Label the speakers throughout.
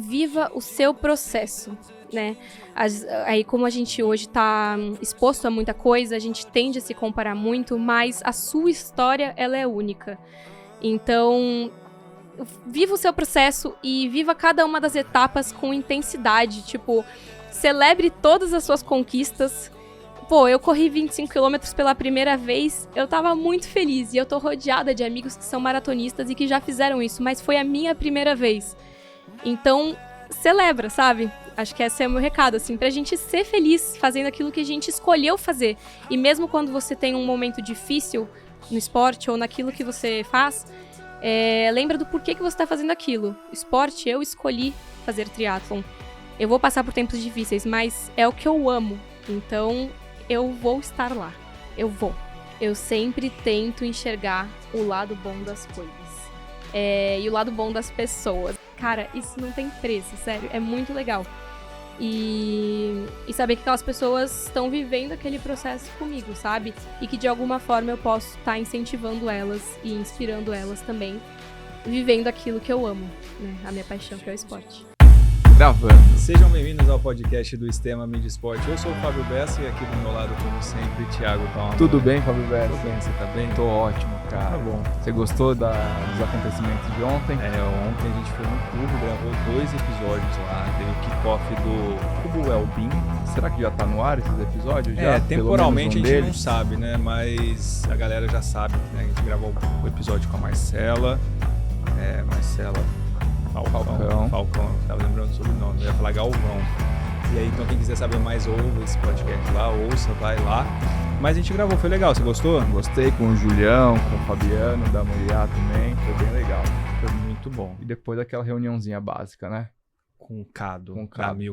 Speaker 1: viva o seu processo, né? Aí como a gente hoje tá exposto a muita coisa, a gente tende a se comparar muito, mas a sua história, ela é única. Então, viva o seu processo e viva cada uma das etapas com intensidade, tipo, celebre todas as suas conquistas. Pô, eu corri 25 km pela primeira vez, eu tava muito feliz e eu tô rodeada de amigos que são maratonistas e que já fizeram isso, mas foi a minha primeira vez. Então, celebra, sabe? Acho que esse é o meu recado, assim, pra gente ser feliz fazendo aquilo que a gente escolheu fazer. E mesmo quando você tem um momento difícil no esporte ou naquilo que você faz, lembra do porquê que você tá fazendo aquilo. Esporte, eu escolhi fazer triatlon. Eu vou passar por tempos difíceis, mas é o que eu amo. Então, eu vou estar lá. Eu vou. Eu sempre tento enxergar o lado bom das coisas. E o lado bom das pessoas. Cara, isso não tem preço, sério. É muito legal. E saber que aquelas pessoas estão vivendo aquele processo comigo, sabe? E que de alguma forma eu posso estar incentivando elas e inspirando elas também, vivendo aquilo que eu amo, né? A minha paixão, que é o esporte.
Speaker 2: Gravando. Sejam bem-vindos ao podcast do Sistema Mídia Esporte. Eu sou o Fábio Bessa e aqui do meu lado, como sempre, Thiago Palma.
Speaker 3: Tudo bem, Fábio Bessa?
Speaker 2: Tudo bem, você tá bem?
Speaker 3: Tô ótimo, cara.
Speaker 2: Tá bom.
Speaker 3: Você gostou dos acontecimentos de ontem?
Speaker 2: Ontem a gente foi no Cubo, gravou 2 episódios lá. Teve o kickoff do Cubo Wellbeing.
Speaker 3: Será que já tá no ar esses episódios? Já?
Speaker 2: Temporalmente a gente não sabe, né? Mas a galera já sabe, né? A gente gravou o episódio com a Marcela. Falcão, tava lembrando o sobrenome, eu ia falar Galvão. E aí, então quem quiser saber mais, ouve esse podcast lá, ouça, vai lá. Mas a gente gravou, foi legal, você gostou?
Speaker 3: Gostei, com o Julião, com o Fabiano, da Moriá também, foi bem legal.
Speaker 2: Foi muito bom.
Speaker 3: E depois daquela reuniãozinha básica, né?
Speaker 2: Com o Cado.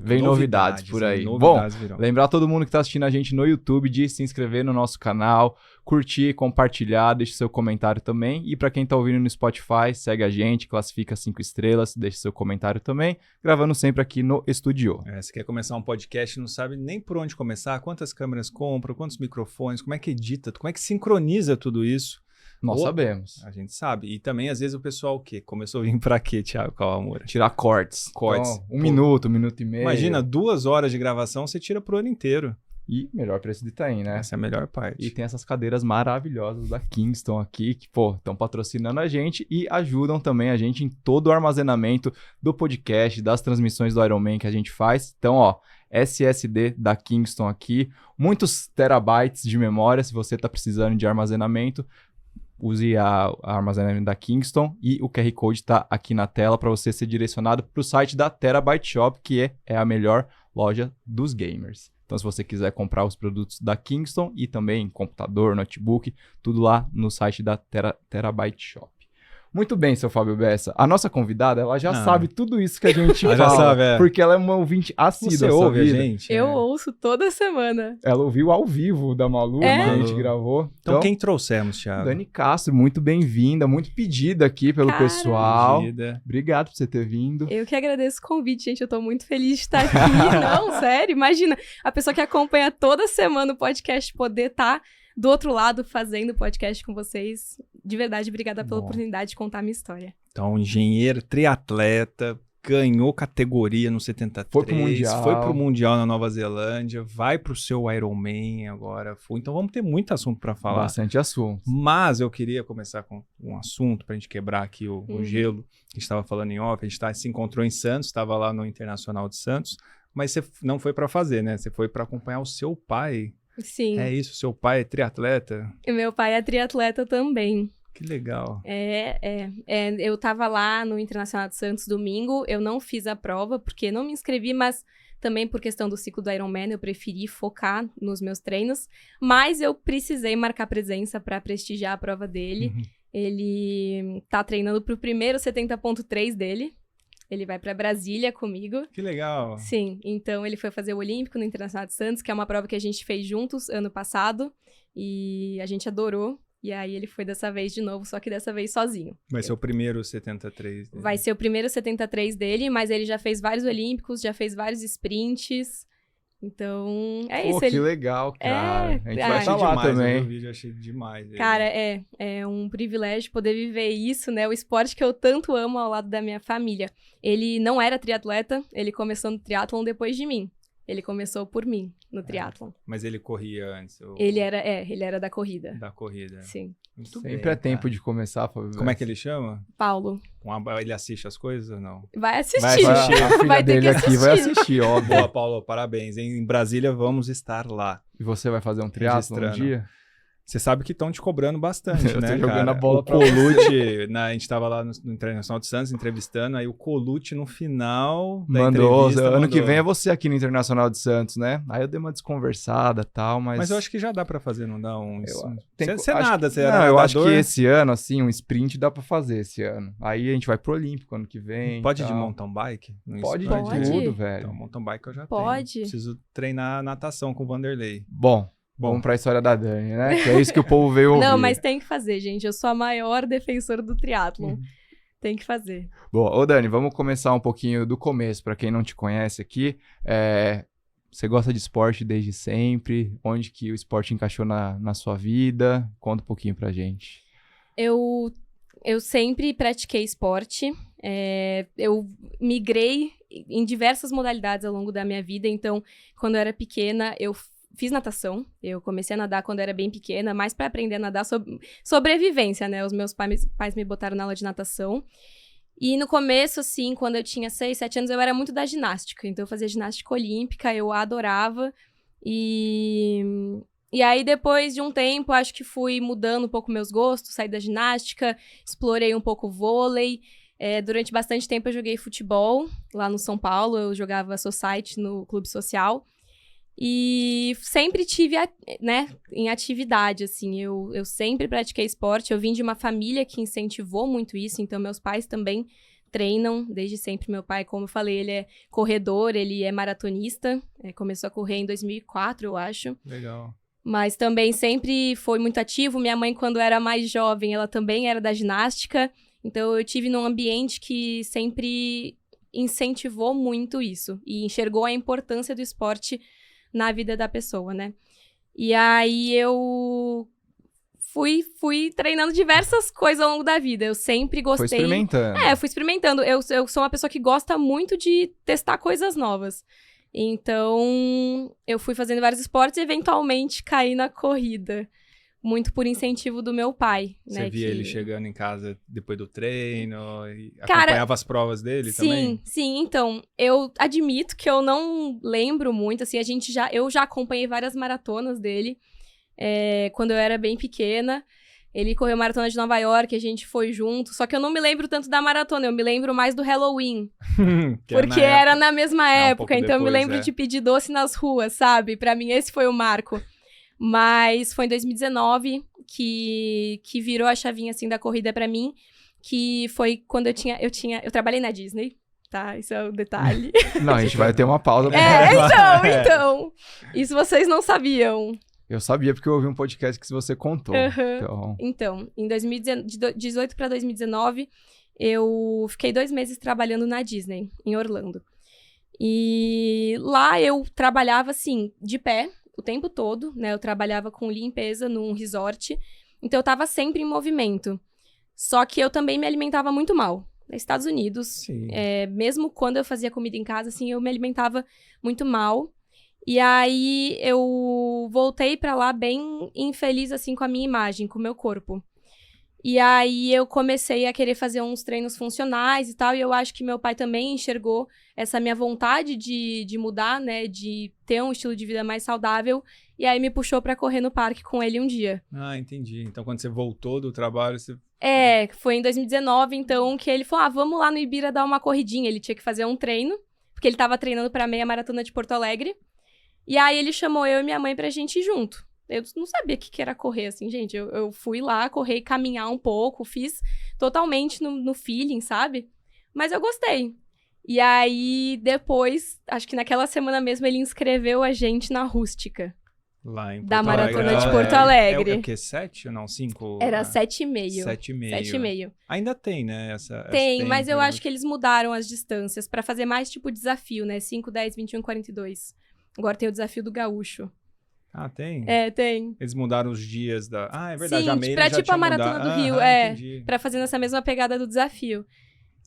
Speaker 3: Vem novidades por aí. Bom, lembrar todo mundo que tá assistindo a gente no YouTube de se inscrever no nosso canal, curtir, compartilhar, deixe seu comentário também. E pra quem tá ouvindo no Spotify, segue a gente, classifica 5 estrelas, deixe seu comentário também. Gravando sempre aqui no estúdio.
Speaker 2: Você quer começar um podcast, não sabe nem por onde começar, quantas câmeras compra, quantos microfones, como é que edita, como é que sincroniza tudo isso?
Speaker 3: Nós sabemos.
Speaker 2: A gente sabe. E também, às vezes, o pessoal o quê? Começou a vir pra quê, Thiago Kawamura?
Speaker 3: Tirar cortes.
Speaker 2: Então,
Speaker 3: um minuto e meio.
Speaker 2: Imagina, 2 horas de gravação, você tira pro ano inteiro.
Speaker 3: E melhor preço de Itaim, né?
Speaker 2: Essa é a melhor parte.
Speaker 3: E tem essas cadeiras maravilhosas da Kingston aqui, que, estão patrocinando a gente e ajudam também a gente em todo o armazenamento do podcast, das transmissões do Ironman que a gente faz. Então, SSD da Kingston aqui, muitos terabytes de memória, se você tá precisando de armazenamento. Use a armazenamento da Kingston e o QR Code está aqui na tela para você ser direcionado para o site da Terabyte Shop, que é a melhor loja dos gamers. Então, se você quiser comprar os produtos da Kingston e também computador, notebook, tudo lá no site da Terabyte Shop. Muito bem, seu Fábio Bessa. A nossa convidada, ela já sabe tudo isso que a gente fala. Já sabe, porque ela é uma ouvinte assídua.
Speaker 2: Você ouve a gente?
Speaker 1: Eu ouço toda semana.
Speaker 3: Ela ouviu ao vivo da Malu, que a gente gravou.
Speaker 2: Então quem trouxemos, Thiago?
Speaker 3: Dani Castro, muito bem-vinda, muito pedida aqui pelo pessoal. Obrigado por você ter vindo.
Speaker 1: Eu que agradeço o convite, gente. Eu tô muito feliz de estar aqui. Não, sério, imagina. A pessoa que acompanha toda semana o podcast poder estar do outro lado fazendo podcast com vocês. De verdade, obrigada pela oportunidade de contar a minha história.
Speaker 2: Então, engenheiro, triatleta, ganhou categoria no 73. Foi pro Mundial na Nova Zelândia, vai pro seu Ironman agora. Então vamos ter muito assunto para falar.
Speaker 3: Bastante assunto.
Speaker 2: Mas eu queria começar com um assunto pra gente quebrar aqui o gelo. Que a gente estava falando em off, a gente se encontrou em Santos, estava lá no Internacional de Santos. Mas você não foi para fazer, né? Você foi para acompanhar o seu pai.
Speaker 1: Sim.
Speaker 2: É isso, seu pai é triatleta?
Speaker 1: E meu pai é triatleta também.
Speaker 2: Que legal.
Speaker 1: Eu tava lá no Internacional de Santos domingo, eu não fiz a prova porque não me inscrevi, mas também por questão do ciclo do Ironman, eu preferi focar nos meus treinos, mas eu precisei marcar presença para prestigiar a prova dele. Ele tá treinando pro primeiro 70.3 dele. Ele vai pra Brasília comigo.
Speaker 2: Que legal.
Speaker 1: Sim, então ele foi fazer o Olímpico no Internacional de Santos, que é uma prova que a gente fez juntos ano passado, e a gente adorou. E aí ele foi dessa vez de novo, só que dessa vez sozinho.
Speaker 2: Vai ser o primeiro 73 dele.
Speaker 1: Vai ser o primeiro 73 dele, mas ele já fez vários Olímpicos, já fez vários sprints. Então, é
Speaker 3: Pô,
Speaker 1: isso.
Speaker 3: que legal, cara. A gente vai
Speaker 1: ai.
Speaker 3: estar lá
Speaker 2: demais,
Speaker 3: também.
Speaker 2: Eu vi o vídeo, achei demais.
Speaker 1: Cara, é um privilégio poder viver isso, né? O esporte que eu tanto amo ao lado da minha família. Ele não era triatleta, ele começou no triatlon depois de mim. Ele começou por mim no triatlon.
Speaker 2: Mas ele corria antes?
Speaker 1: Ele era da corrida.
Speaker 2: Da corrida.
Speaker 1: Sim.
Speaker 2: Muito
Speaker 3: Sempre
Speaker 2: bem,
Speaker 3: é tempo
Speaker 2: cara.
Speaker 3: de começar, Fábio.
Speaker 2: Como é que ele chama?
Speaker 1: Paulo,
Speaker 2: Ele assiste as coisas ou não?
Speaker 1: vai assistir.
Speaker 2: Vai assistir.
Speaker 3: A filha
Speaker 1: Vai ter
Speaker 3: dele
Speaker 1: que
Speaker 3: aqui vai
Speaker 1: assistir.
Speaker 3: assistir, óbvio.
Speaker 2: Boa, Paulo, parabéns. Em Brasília vamos estar lá.
Speaker 3: E você vai fazer um triatlon um
Speaker 2: Registrando.
Speaker 3: dia?
Speaker 2: Você sabe que estão te cobrando bastante,
Speaker 3: Eu tô
Speaker 2: né,
Speaker 3: jogando
Speaker 2: cara?
Speaker 3: a bola
Speaker 2: o
Speaker 3: pra
Speaker 2: Colucci, a gente tava lá no Internacional de Santos entrevistando, aí o Colucci no final da
Speaker 3: Mandou.
Speaker 2: entrevista
Speaker 3: Ano
Speaker 2: mandou.
Speaker 3: que vem é você aqui no Internacional de Santos, né? Aí eu dei uma desconversada e tal, mas...
Speaker 2: Mas eu acho que já dá pra fazer, não dá um...
Speaker 3: Tem-
Speaker 2: Você
Speaker 3: acho
Speaker 2: nada,
Speaker 3: que-
Speaker 2: você é
Speaker 3: Não, eu acho que
Speaker 2: nadador.
Speaker 3: esse ano, assim, um sprint dá pra fazer esse ano. Aí a gente vai pro Olímpico ano que vem.
Speaker 2: Pode ir de
Speaker 3: tal.
Speaker 2: mountain bike? No
Speaker 3: Pode de
Speaker 2: sprint?
Speaker 1: Pode.
Speaker 3: tudo, velho.
Speaker 2: Então, mountain bike eu já
Speaker 1: Pode.
Speaker 2: tenho. Preciso treinar natação com o Vanderlei.
Speaker 3: Bom, vamos pra história da Dani, né? Que é isso que o povo veio ouvir.
Speaker 1: Não, mas tem que fazer, gente. Eu sou a maior defensora do triatlon. Tem que fazer.
Speaker 3: Bom, ô Dani, vamos começar um pouquinho do começo, pra quem não te conhece aqui. Você gosta de esporte desde sempre? Onde que o esporte encaixou na sua vida? Conta um pouquinho pra gente.
Speaker 1: Eu sempre pratiquei esporte. Eu migrei em diversas modalidades ao longo da minha vida. Então, quando eu era pequena, eu fiz natação. Eu comecei a nadar quando eu era bem pequena, mais para aprender a nadar sobrevivência, né? Os meus pais me botaram na aula de natação. E no começo, assim, quando eu tinha 6, 7 anos, eu era muito da ginástica. Então, eu fazia ginástica olímpica, eu adorava. E aí, depois de um tempo, acho que fui mudando um pouco meus gostos, saí da ginástica, explorei um pouco o vôlei. Durante bastante tempo, eu joguei futebol lá no São Paulo. Eu jogava society no clube social. E sempre tive, né, em atividade, assim, eu sempre pratiquei esporte. Eu vim de uma família que incentivou muito isso, então meus pais também treinam desde sempre. Meu pai, como eu falei, ele é corredor, ele é maratonista, começou a correr em 2004, eu acho.
Speaker 2: Legal.
Speaker 1: Mas também sempre foi muito ativo. Minha mãe, quando era mais jovem, ela também era da ginástica, então eu tive num ambiente que sempre incentivou muito isso e enxergou a importância do esporte na vida da pessoa, né? E aí eu fui treinando diversas coisas ao longo da vida. Eu sempre gostei...
Speaker 3: Foi experimentando.
Speaker 1: Eu fui experimentando. Eu sou uma pessoa que gosta muito de testar coisas novas. Então, eu fui fazendo vários esportes e eventualmente caí na corrida. Muito por incentivo do meu pai, né?
Speaker 2: Você via ele chegando em casa depois do treino e
Speaker 1: Cara,
Speaker 2: acompanhava as provas dele também?
Speaker 1: Sim. Então, eu admito que eu não lembro muito, assim, eu já acompanhei várias maratonas dele, quando eu era bem pequena. Ele correu a maratona de Nova York, a gente foi junto, só que eu não me lembro tanto da maratona, eu me lembro mais do Halloween, porque era na mesma
Speaker 2: um
Speaker 1: época,
Speaker 2: pouco
Speaker 1: então eu me
Speaker 2: depois,
Speaker 1: lembro de pedir doce nas ruas, sabe? Pra mim esse foi o marco. Mas foi em 2019 que virou a chavinha, assim, da corrida pra mim, que foi quando eu trabalhei na Disney, tá? Isso é um detalhe.
Speaker 3: Não, a gente vai ter uma pausa.
Speaker 1: Então, isso vocês não sabiam.
Speaker 3: Eu sabia porque eu ouvi um podcast que você contou.
Speaker 1: Então, em 2018 para 2019, eu fiquei 2 meses trabalhando na Disney, em Orlando. E lá eu trabalhava, assim, de pé, o tempo todo, né? Eu trabalhava com limpeza num resort, então eu tava sempre em movimento. Só que eu também me alimentava muito mal. Nos Estados Unidos, mesmo quando eu fazia comida em casa, assim, eu me alimentava muito mal. E aí eu voltei pra lá bem infeliz, assim, com a minha imagem, com o meu corpo. E aí eu comecei a querer fazer uns treinos funcionais e tal, e eu acho que meu pai também enxergou essa minha vontade de mudar, né, de ter um estilo de vida mais saudável, e aí me puxou pra correr no parque com ele um dia.
Speaker 2: Ah, entendi. Então quando você voltou do trabalho, você...
Speaker 1: Foi em 2019, então, que ele falou, vamos lá no Ibira dar uma corridinha. Ele tinha que fazer um treino, porque ele tava treinando pra meia maratona de Porto Alegre, e aí ele chamou eu e minha mãe pra gente ir junto. Eu não sabia o que era correr, assim, gente. Eu fui lá correr e caminhar um pouco, fiz totalmente no feeling, sabe? Mas eu gostei. E aí, depois, acho que naquela semana mesmo, ele inscreveu a gente na Rústica.
Speaker 2: Lá em Porto
Speaker 1: da Maratona
Speaker 2: Alegre.
Speaker 1: de Porto Alegre.
Speaker 2: É o quê? 7 ou não? 5?
Speaker 1: Era 7,5.
Speaker 2: 7,5. Ainda tem, né?
Speaker 1: Tem, mas eu acho que eles mudaram as distâncias pra fazer mais tipo desafio, né? 5, 10, 21, 42. Agora tem o desafio do gaúcho.
Speaker 2: Ah, tem?
Speaker 1: Tem.
Speaker 2: Eles mudaram os dias da... Ah, é verdade.
Speaker 1: Sim,
Speaker 2: a Meire
Speaker 1: pra
Speaker 2: já
Speaker 1: tipo
Speaker 2: tinha
Speaker 1: a Maratona
Speaker 2: mudado.
Speaker 1: do Rio,
Speaker 2: Entendi.
Speaker 1: pra fazer nessa mesma pegada do desafio.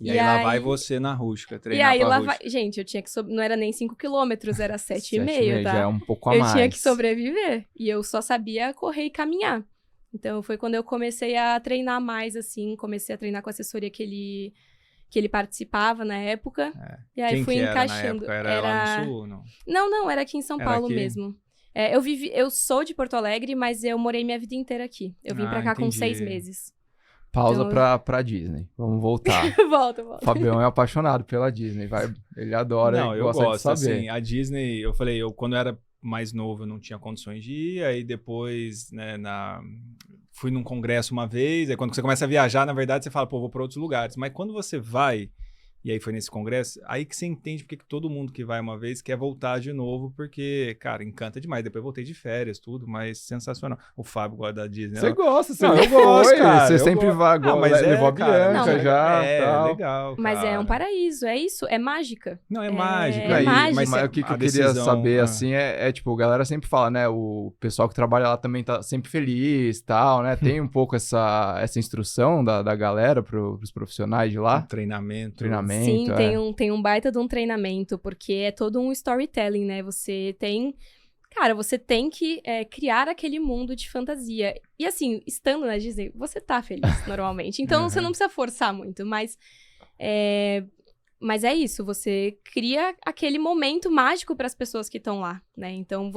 Speaker 2: E aí lá vai você na rústica,
Speaker 1: E
Speaker 2: treinar
Speaker 1: aí
Speaker 2: pra
Speaker 1: lá
Speaker 2: rústica.
Speaker 1: vai... Gente, eu tinha que... Não era nem 5 quilômetros, era 7,5,
Speaker 3: 7,5,
Speaker 1: tá?
Speaker 3: já é um pouco a
Speaker 1: Eu
Speaker 3: mais.
Speaker 1: tinha que sobreviver. E eu só sabia correr e caminhar. Então, foi quando eu comecei a treinar mais, assim. Comecei a treinar com a assessoria que ele participava na época. E aí
Speaker 2: Quem
Speaker 1: fui
Speaker 2: que era
Speaker 1: encaixando.
Speaker 2: na época? Era lá no Sul? Não.
Speaker 1: Não, era aqui em São
Speaker 2: Era
Speaker 1: Paulo
Speaker 2: aqui?
Speaker 1: mesmo. Eu sou de Porto Alegre, mas eu morei minha vida inteira aqui. Eu vim pra cá com
Speaker 2: entendi.
Speaker 1: 6 meses.
Speaker 3: Pausa
Speaker 1: Então-
Speaker 3: pra Disney. Vamos voltar.
Speaker 1: Volta.
Speaker 3: O Fabião é apaixonado pela Disney. Ele adora,
Speaker 2: Não,
Speaker 3: ele
Speaker 2: eu
Speaker 3: gosta
Speaker 2: gosto,
Speaker 3: de saber.
Speaker 2: assim, a Disney, eu falei, quando eu era mais novo, eu não tinha condições de ir, aí depois, né, fui num congresso uma vez, aí quando você começa a viajar, na verdade, você fala, pô, vou para outros lugares, mas quando você vai, e aí foi nesse congresso, aí que você entende porque que todo mundo que vai uma vez quer voltar de novo, porque, cara, encanta demais, depois eu voltei de férias, tudo, mas sensacional. O Fábio gosta da Disney.
Speaker 3: Você gosta, você
Speaker 2: Não,
Speaker 3: já
Speaker 2: eu gosto,
Speaker 3: foi,
Speaker 2: cara,
Speaker 3: você
Speaker 2: eu
Speaker 3: sempre
Speaker 2: gosto.
Speaker 3: vai,
Speaker 2: Ah, mas
Speaker 3: levou a
Speaker 2: cara,
Speaker 3: Bianca
Speaker 1: não,
Speaker 3: já,
Speaker 2: é
Speaker 3: tal.
Speaker 2: legal,
Speaker 1: Mas é um
Speaker 2: cara.
Speaker 1: paraíso, é isso, é mágica.
Speaker 2: Não, é mágica.
Speaker 1: É
Speaker 3: Aí,
Speaker 1: mágica.
Speaker 3: mas o que
Speaker 2: a
Speaker 3: eu queria
Speaker 2: decisão,
Speaker 3: saber, assim, tipo, a galera sempre fala, né, o pessoal que trabalha lá também tá sempre feliz e tal, né, tem um pouco essa instrução da galera pros profissionais de lá?
Speaker 2: Treinamento.
Speaker 1: Sim,
Speaker 3: é.
Speaker 1: tem um baita de um treinamento, porque é todo um storytelling, né? Você tem que criar aquele mundo de fantasia. E assim, estando na Disney, você tá feliz normalmente. Então, você não precisa forçar muito, mas é isso, você cria aquele momento mágico para as pessoas que estão lá, né? Então,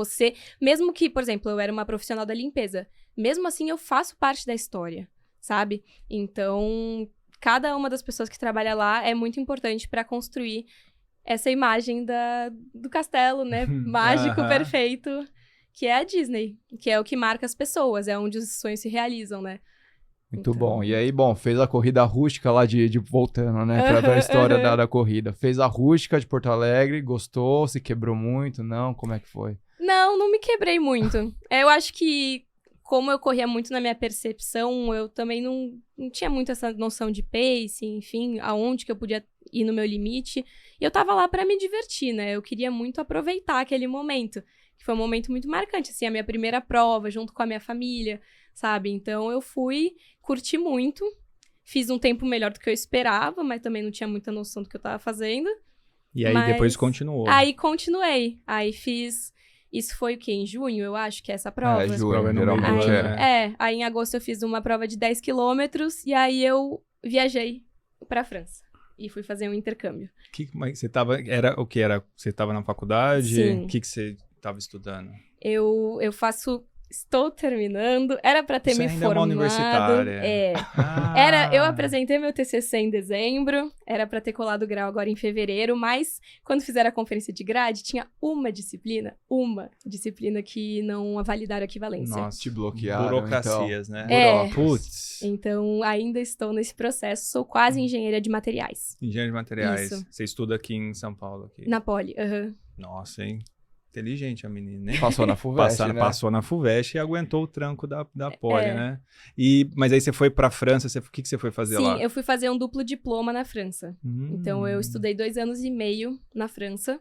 Speaker 1: mesmo que, por exemplo, eu era uma profissional da limpeza, mesmo assim eu faço parte da história, sabe? Então, cada uma das pessoas que trabalha lá é muito importante para construir essa imagem do castelo, né? Mágico, perfeito, que é a Disney, que é o que marca as pessoas, é onde os sonhos se realizam, né?
Speaker 3: Muito
Speaker 1: Então-
Speaker 3: bom. E aí, bom, fez a corrida rústica lá de voltando, né, pra história da corrida. Fez a rústica de Porto Alegre, gostou, se quebrou muito, não? Como é que foi?
Speaker 1: Não me quebrei muito. Eu acho que, como eu corria muito na minha percepção, eu também não tinha muito essa noção de pace, enfim, aonde que eu podia ir no meu limite. E eu tava lá pra me divertir, né? Eu queria muito aproveitar aquele momento, que foi um momento muito marcante, assim, a minha primeira prova, junto com a minha família, sabe? Então, eu curti muito, fiz um tempo melhor do que eu esperava, mas também não tinha muita noção do que eu tava fazendo.
Speaker 2: E aí
Speaker 1: Mas-
Speaker 2: depois continuou.
Speaker 1: Aí, continuei. Aí, fiz... Isso foi o quê? Em junho, eu acho, que é essa prova?
Speaker 3: É, junho,
Speaker 2: prova é no meio do
Speaker 3: geralmente
Speaker 2: ano,
Speaker 3: é.
Speaker 2: né?
Speaker 1: Aí em agosto eu fiz uma prova de 10 quilômetros e aí eu viajei pra França e fui fazer um intercâmbio.
Speaker 2: Mas você tava... Era o que? Você tava na faculdade?
Speaker 1: Sim.
Speaker 2: O que você tava estudando?
Speaker 1: Eu estou terminando, era pra ter
Speaker 2: Você
Speaker 1: me
Speaker 2: ainda é uma
Speaker 1: formado.
Speaker 2: universitária.
Speaker 1: Eu apresentei meu TCC em dezembro, era pra ter colado o grau agora em fevereiro, mas quando fizeram a conferência de grade, tinha uma disciplina que não validaram a equivalência.
Speaker 2: Nossa,
Speaker 3: Te bloquearam,
Speaker 2: burocracias, né?
Speaker 1: É.
Speaker 2: Putz.
Speaker 1: Então, ainda estou nesse processo, sou quase engenheira de materiais.
Speaker 2: Engenharia de materiais.
Speaker 1: Isso.
Speaker 2: Você estuda aqui em São Paulo? Aqui.
Speaker 1: Na Poli, aham.
Speaker 2: Nossa, hein? Inteligente a menina, né?
Speaker 3: Passou na FUVEST, né?
Speaker 2: Passou na FUVEST e aguentou o tranco da Poli, né? Mas aí você foi pra França, o que você foi fazer lá?
Speaker 1: Sim, eu fui fazer um duplo diploma na França. Então, eu estudei 2 anos e meio na França.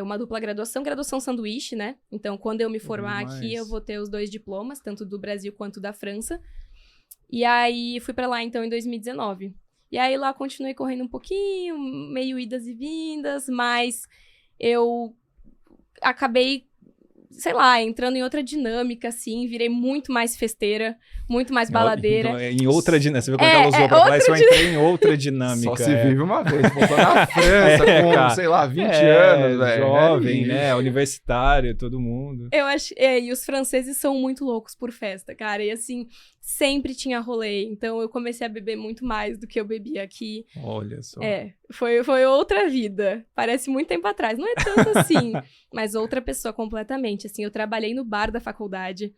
Speaker 1: Uma dupla graduação sanduíche, né? Então, quando eu me formar
Speaker 2: demais.
Speaker 1: aqui, eu vou ter os 2 diplomas, tanto do Brasil quanto da França. E aí, fui pra lá, então, em 2019. E aí, lá, continuei correndo um pouquinho, meio idas e vindas, mas eu acabei, sei lá, entrando em outra dinâmica, assim, virei muito mais festeira, muito mais baladeira.
Speaker 2: Então, em outra dinâmica. Você viu como ela usou pra falar isso? Eu entrei em outra dinâmica.
Speaker 3: Só se vive uma vez. Voltou na França com,
Speaker 2: cara.
Speaker 3: sei lá, 20 anos, velho.
Speaker 2: Jovem, né? Universitário, todo mundo.
Speaker 1: Eu acho. E os franceses são muito loucos por festa, cara. E assim, sempre tinha rolê. Então eu comecei a beber muito mais do que eu bebia aqui.
Speaker 2: Olha só.
Speaker 1: Foi outra vida. Parece muito tempo atrás. Não é tanto assim, mas outra pessoa completamente. Assim, eu trabalhei no bar da faculdade.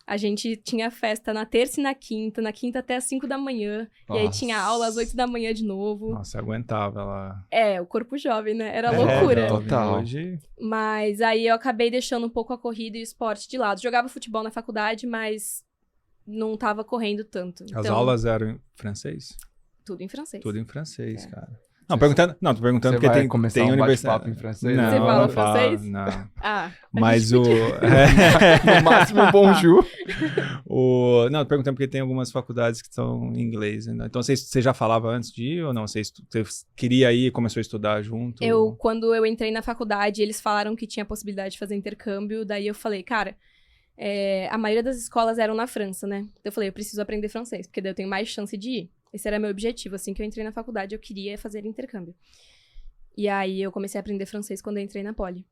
Speaker 1: A gente tinha festa na terça e na quinta até às 5 da manhã. E aí tinha aula às 8 da manhã de novo.
Speaker 2: Nossa, aguentava lá.
Speaker 1: O corpo jovem, né? Era loucura.
Speaker 2: Jovem,
Speaker 3: Total.
Speaker 2: Hoje...
Speaker 1: Mas aí eu acabei deixando um pouco a corrida e o esporte de lado. Jogava futebol na faculdade, mas não tava correndo tanto.
Speaker 2: As
Speaker 1: Então,
Speaker 2: aulas eram em francês?
Speaker 1: tudo em francês.
Speaker 2: Tudo em francês, cara. Não, tô perguntando
Speaker 3: Você
Speaker 2: porque
Speaker 3: vai começar
Speaker 2: tem
Speaker 3: um
Speaker 2: universidade.
Speaker 3: bate-papo em francês?
Speaker 2: Não,
Speaker 1: Você fala
Speaker 2: não
Speaker 1: francês?
Speaker 2: Não.
Speaker 1: Ah,
Speaker 2: Mas o...
Speaker 3: No máximo, bonjour.
Speaker 2: Não, tô perguntando porque tem algumas faculdades que são em inglês, né? Então, você já falava antes de ir ou não? Você queria ir e começou a estudar junto?
Speaker 1: Quando eu entrei na faculdade, eles falaram que tinha a possibilidade de fazer intercâmbio, daí eu falei, cara, a maioria das escolas eram na França, né? Então eu falei, eu preciso aprender francês, porque daí eu tenho mais chance de ir. Esse era meu objetivo, assim que eu entrei na faculdade, eu queria fazer intercâmbio. E aí eu comecei a aprender francês quando eu entrei na Poli.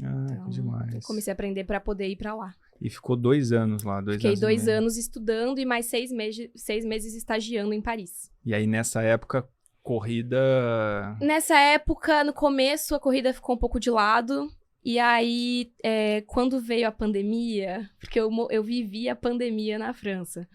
Speaker 2: Ah,
Speaker 1: Então,
Speaker 2: que demais.
Speaker 1: eu comecei a aprender pra poder ir pra lá.
Speaker 2: E ficou 2 anos lá,
Speaker 1: Fiquei 2
Speaker 2: e meio.
Speaker 1: anos estudando e mais 6 meses estagiando em Paris.
Speaker 2: E aí, nessa época, corrida...
Speaker 1: Nessa época, no começo, a corrida ficou um pouco de lado. E aí, quando veio a pandemia, porque eu vivi a pandemia na França.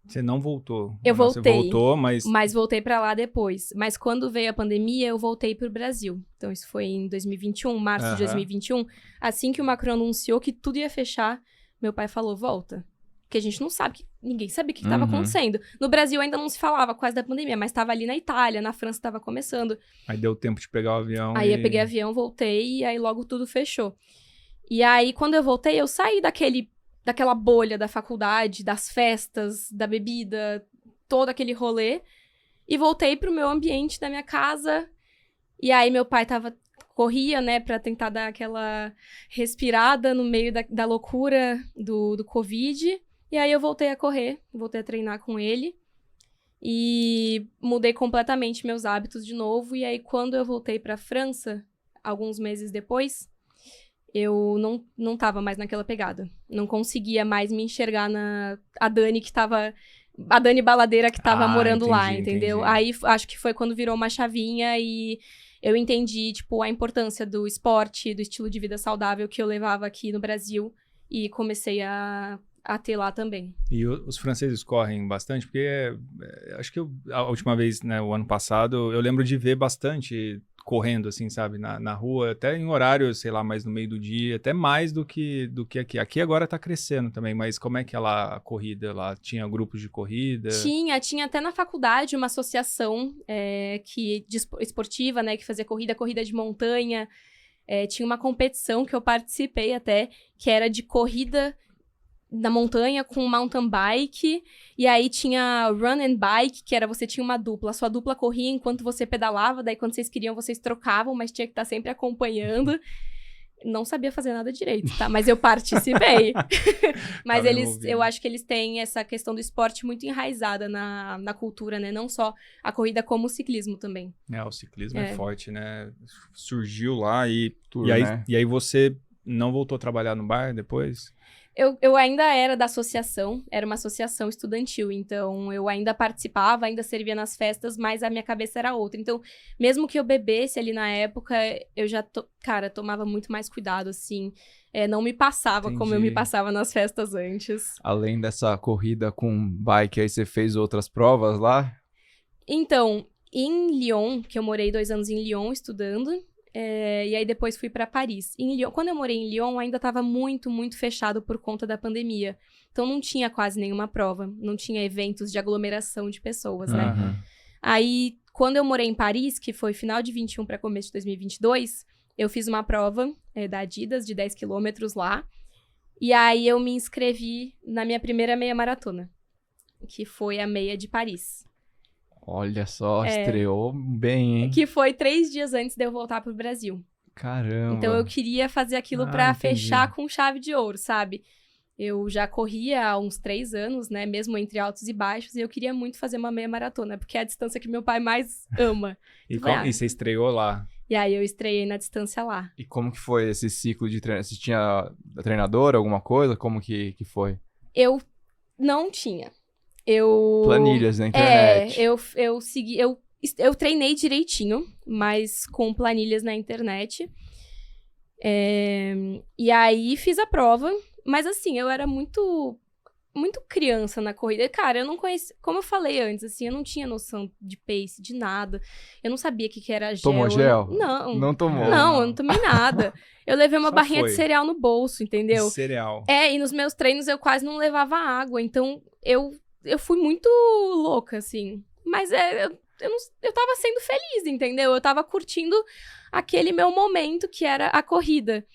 Speaker 2: Você não voltou.
Speaker 1: Eu voltei.
Speaker 2: Você voltou, mas...
Speaker 1: Mas voltei pra lá depois. Mas quando veio a pandemia, eu voltei pro Brasil. Então, isso foi em 2021, março de 2021. Assim que o Macron anunciou que tudo ia fechar, meu pai falou, volta. Porque a gente não sabe, ninguém sabia o que estava acontecendo. No Brasil ainda não se falava quase da pandemia, mas estava ali na Itália, na França estava começando.
Speaker 2: Aí deu tempo de pegar o avião
Speaker 1: Aí eu peguei avião, voltei e aí logo tudo fechou. E aí, quando eu voltei, eu saí daquela bolha da faculdade, das festas, da bebida, todo aquele rolê, e voltei pro meu ambiente da minha casa. E aí meu pai corria, né, pra tentar dar aquela respirada no meio da loucura do Covid. E aí eu voltei a correr, voltei a treinar com ele. E mudei completamente meus hábitos de novo. E aí quando eu voltei pra França, alguns meses depois, eu não tava mais naquela pegada. Não conseguia mais me enxergar a Dani que tava... A Dani baladeira que tava morando lá, entendeu?
Speaker 2: Entendi.
Speaker 1: Aí acho que foi quando virou uma chavinha e eu entendi, tipo, a importância do esporte, do estilo de vida saudável que eu levava aqui no Brasil e comecei a ter lá também.
Speaker 2: E os franceses correm bastante? Porque acho que a última vez, né, o ano passado, eu lembro de ver bastante correndo, assim, sabe, na rua, até em horário, sei lá, mais no meio do dia, até mais do que aqui. Aqui agora tá crescendo também, mas como é que é lá a corrida? Lá tinha grupos de corrida?
Speaker 1: Tinha até na faculdade uma associação esportiva, né, que fazia corrida de montanha. Tinha uma competição que eu participei até, que era de corrida na montanha com mountain bike, e aí tinha run and bike, que era você tinha uma dupla, a sua dupla corria enquanto você pedalava, daí quando vocês queriam, vocês trocavam, mas tinha que estar sempre acompanhando. Não sabia fazer nada direito, tá? Mas eu participei. Mas eu acho que eles têm essa questão do esporte muito enraizada na cultura, né? Não só a corrida, como o ciclismo também.
Speaker 2: O ciclismo é forte, né? Surgiu lá e
Speaker 3: né?
Speaker 2: aí você não voltou a trabalhar no bar depois?
Speaker 1: Eu ainda era da associação, era uma associação estudantil, então eu ainda participava, ainda servia nas festas, mas a minha cabeça era outra. Então, mesmo que eu bebesse ali na época, eu já, tomava muito mais cuidado, assim. Não me passava como eu me passava nas festas antes.
Speaker 3: Além dessa corrida com bike, aí você fez outras provas lá?
Speaker 1: Então, em Lyon, que eu morei 2 anos em Lyon estudando, e aí depois fui pra Paris. Em Lyon, quando eu morei em Lyon, ainda estava muito, muito fechado por conta da pandemia. Então não tinha quase nenhuma prova, não tinha eventos de aglomeração de pessoas, né? Aí, quando eu morei em Paris, que foi final de 21 para começo de 2022, eu fiz uma prova da Adidas de 10 quilômetros lá. E aí eu me inscrevi na minha primeira meia maratona, que foi a meia de Paris.
Speaker 3: Olha só, estreou bem, hein?
Speaker 1: Que foi 3 dias antes de eu voltar pro Brasil.
Speaker 3: Caramba!
Speaker 1: Então eu queria fazer aquilo pra fechar com chave de ouro, sabe? Eu já corria há uns 3 anos, né? Mesmo entre altos e baixos, e eu queria muito fazer uma meia maratona, porque é a distância que meu pai mais ama.
Speaker 2: E você estreou lá?
Speaker 1: E aí eu estreiei na distância lá.
Speaker 3: E como que foi esse ciclo de treino? Você tinha treinador, alguma coisa? Como que foi?
Speaker 1: Eu não tinha.
Speaker 3: Planilhas na internet.
Speaker 1: Eu segui... Eu treinei direitinho, mas com planilhas na internet. E aí fiz a prova, mas assim, eu era muito criança na corrida. Cara, eu não conhecia, como eu falei antes, assim, eu não tinha noção de pace, de nada. Eu não sabia o que era gel.
Speaker 3: Tomou gel?
Speaker 1: Não.
Speaker 3: Não tomou?
Speaker 1: Não, eu não tomei nada. Eu levei uma
Speaker 2: Só
Speaker 1: barrinha
Speaker 2: foi.
Speaker 1: de cereal no bolso, entendeu?
Speaker 2: Cereal.
Speaker 1: E nos meus treinos eu quase não levava água, então eu fui muito louca, assim. Mas eu tava sendo feliz, entendeu? Eu tava curtindo aquele meu momento que era a corrida.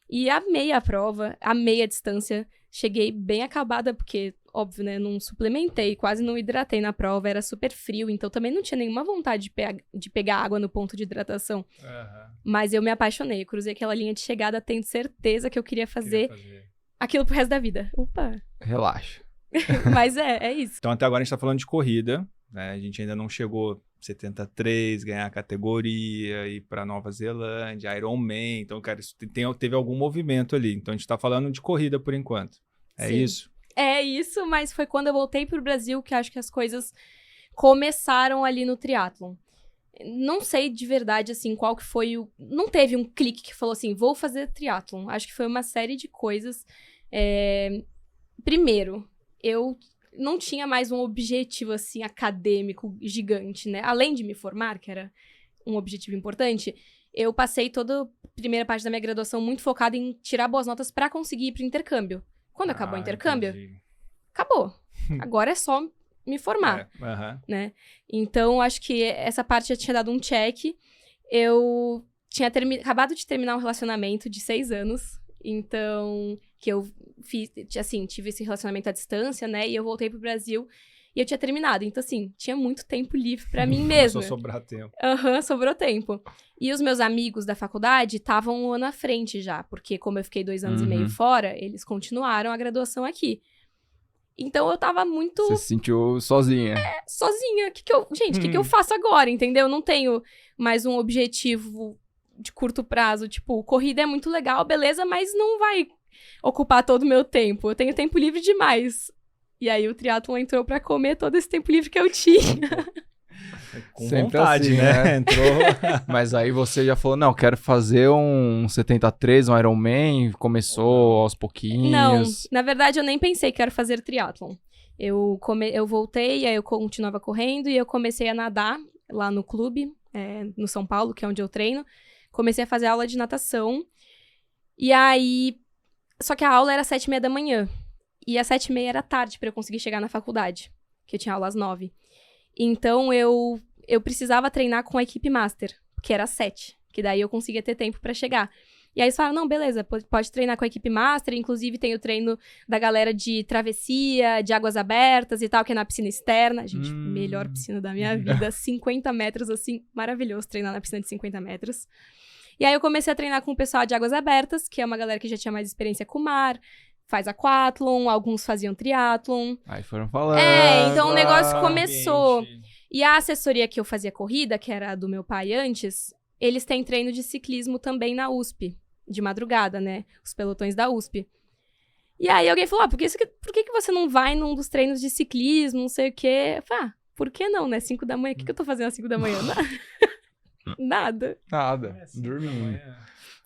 Speaker 1: E amei a prova, amei a distância. Cheguei bem acabada, porque, óbvio, né? Não suplementei, quase não hidratei na prova, era super frio, então também não tinha nenhuma vontade de pegar água no ponto de hidratação. Mas eu me apaixonei, eu cruzei aquela linha de chegada, tendo certeza que eu queria fazer aquilo pro resto da vida. Opa!
Speaker 3: Relaxa.
Speaker 1: Mas é isso.
Speaker 2: Então, até agora a gente tá falando de corrida, né? A gente ainda não chegou 73, ganhar a categoria, ir pra Nova Zelândia, Ironman. Então, cara, isso teve algum movimento ali. Então, a gente tá falando de corrida por enquanto. É
Speaker 1: Sim.
Speaker 2: isso?
Speaker 1: É isso, mas foi quando eu voltei pro Brasil que acho que as coisas começaram ali no triatlon. Não sei de verdade, assim, qual que foi o... Não teve um clique que falou assim, vou fazer triatlon. Acho que foi uma série de coisas. Primeiro, eu não tinha mais um objetivo, assim, acadêmico gigante, né? Além de me formar, que era um objetivo importante, eu passei toda a primeira parte da minha graduação muito focada em tirar boas notas pra conseguir ir pro intercâmbio. Quando acabou o intercâmbio, acabou. Agora é só me formar, né? Então, acho que essa parte já tinha dado um check. Eu tinha acabado de terminar um relacionamento de 6 anos. Então, que eu fiz, assim, tive esse relacionamento à distância, né? E eu voltei pro Brasil e eu tinha terminado. Então, assim, tinha muito tempo livre pra mim mesma.
Speaker 2: Só sobrar tempo.
Speaker 1: Sobrou tempo. E os meus amigos da faculdade estavam um ano à frente já, porque como eu fiquei 2 anos e meio fora, eles continuaram a graduação aqui. Então, eu tava muito...
Speaker 3: Você se sentiu sozinha?
Speaker 1: Sozinha. Gente, o que eu faço agora, entendeu? Eu não tenho mais um objetivo de curto prazo. Tipo, corrida é muito legal, beleza, mas não vai ocupar todo o meu tempo. Eu tenho tempo livre demais. E aí, o triatlon entrou pra comer todo esse tempo livre que eu tinha.
Speaker 2: Com
Speaker 3: sempre
Speaker 2: vontade,
Speaker 3: assim,
Speaker 2: né? Entrou...
Speaker 3: Mas aí você já falou, não, quero fazer um 73, um Ironman, começou aos pouquinhos.
Speaker 1: Não, na verdade eu nem pensei que era fazer triatlon. Eu voltei, aí eu continuava correndo e eu comecei a nadar lá no clube, no São Paulo, que é onde eu treino. Comecei a fazer aula de natação. E aí... Só que a aula era às 7h30 da manhã. E às 7h30 era tarde pra eu conseguir chegar na faculdade, que eu tinha aula às 9h. Então, eu precisava treinar com a equipe master, que era às 7h, que daí eu conseguia ter tempo pra chegar. E aí eles falaram, não, beleza, pode treinar com a equipe master, inclusive tem o treino da galera de travessia, de águas abertas e tal, que é na piscina externa. Gente, melhor piscina da minha vida, 50 metros, assim, maravilhoso treinar na piscina de 50 metros. E aí eu comecei a treinar com o pessoal de águas abertas, que é uma galera que já tinha mais experiência com o mar, faz aquatlon, alguns faziam triatlon.
Speaker 3: Aí foram falando.
Speaker 1: Então o negócio começou. E a assessoria que eu fazia corrida, que era a do meu pai antes, eles têm treino de ciclismo também na USP, de madrugada, né? Os pelotões da USP. E aí alguém falou, por que você não vai num dos treinos de ciclismo, não sei o quê? Eu falei, por que não, né? 5 da manhã, o que eu tô fazendo às 5 da manhã? Nada.
Speaker 3: Dormindo.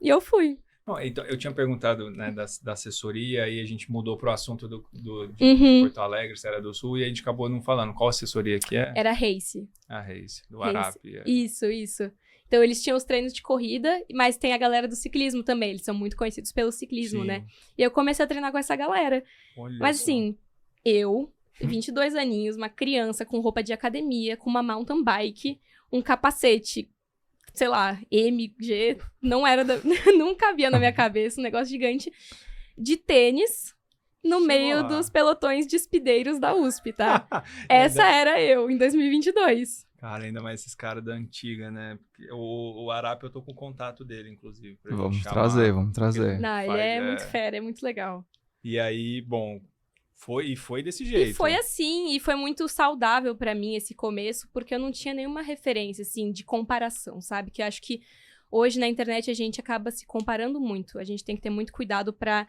Speaker 1: E eu fui.
Speaker 2: Bom, então, eu tinha perguntado, né, da assessoria, e a gente mudou pro assunto de Porto Alegre, se era do Sul, e a gente acabou não falando qual assessoria que é.
Speaker 1: Era Race.
Speaker 2: A Race, do Arap.
Speaker 1: Isso. Então, eles tinham os treinos de corrida, mas tem a galera do ciclismo também. Eles são muito conhecidos pelo ciclismo, né? E eu comecei a treinar com essa galera.
Speaker 2: Olha
Speaker 1: mas,
Speaker 2: só.
Speaker 1: assim, 22 aninhos, uma criança com roupa de academia, com uma mountain bike, um capacete, sei lá, MG, não cabia na minha cabeça, um negócio gigante, de tênis no meio dos pelotões de speedeiros da USP, tá? Essa era eu, em 2022.
Speaker 2: Cara, ainda mais esses caras da antiga, né? Porque o Arap, eu tô com o contato dele, inclusive.
Speaker 3: Vamos trazer.
Speaker 1: Não, ele é muito fera, é muito legal.
Speaker 2: E aí, bom, foi desse jeito.
Speaker 1: E foi assim, e foi muito saudável pra mim esse começo, porque eu não tinha nenhuma referência, assim, de comparação, sabe? Que eu acho que hoje na internet a gente acaba se comparando muito. A gente tem que ter muito cuidado pra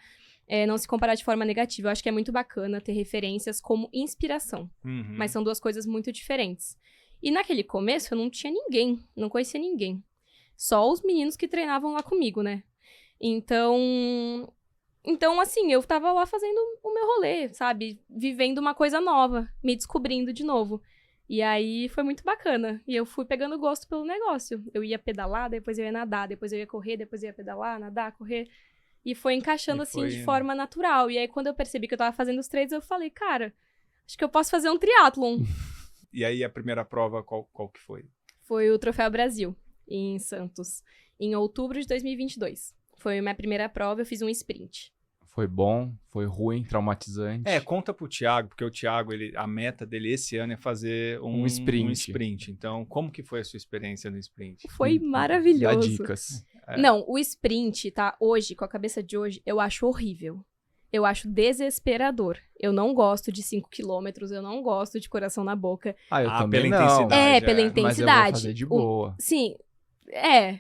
Speaker 1: não se comparar de forma negativa. Eu acho que é muito bacana ter referências como inspiração. Mas são duas coisas muito diferentes. E naquele começo eu não tinha ninguém, não conhecia ninguém. Só os meninos que treinavam lá comigo, né? Então, assim, eu tava lá fazendo o meu rolê, sabe? Vivendo uma coisa nova, me descobrindo de novo. E aí foi muito bacana. E eu fui pegando gosto pelo negócio. Eu ia pedalar, depois eu ia nadar, depois eu ia correr, depois eu ia pedalar, nadar, correr. E foi encaixando assim de forma natural. E aí quando eu percebi que eu tava fazendo os treinos, eu falei, cara, acho que eu posso fazer um triatlon.
Speaker 2: E aí a primeira prova, qual que foi?
Speaker 1: Foi o Troféu Brasil, em Santos, em outubro de 2022. Foi a minha primeira prova, eu fiz um sprint.
Speaker 3: Foi bom, foi ruim, traumatizante.
Speaker 2: Conta pro Thiago, porque o Thiago, a meta dele esse ano é fazer um sprint. Então, como que foi a sua experiência no sprint?
Speaker 1: Foi maravilhoso.
Speaker 3: Dá dicas.
Speaker 1: Não, o sprint, tá? Hoje, com a cabeça de hoje, eu acho horrível. Eu acho desesperador. Eu não gosto de 5 quilômetros, eu não gosto de coração na boca.
Speaker 3: Eu também
Speaker 2: pela
Speaker 3: não.
Speaker 2: intensidade.
Speaker 1: Pela intensidade.
Speaker 3: Mas eu vou fazer de boa.
Speaker 1: Sim,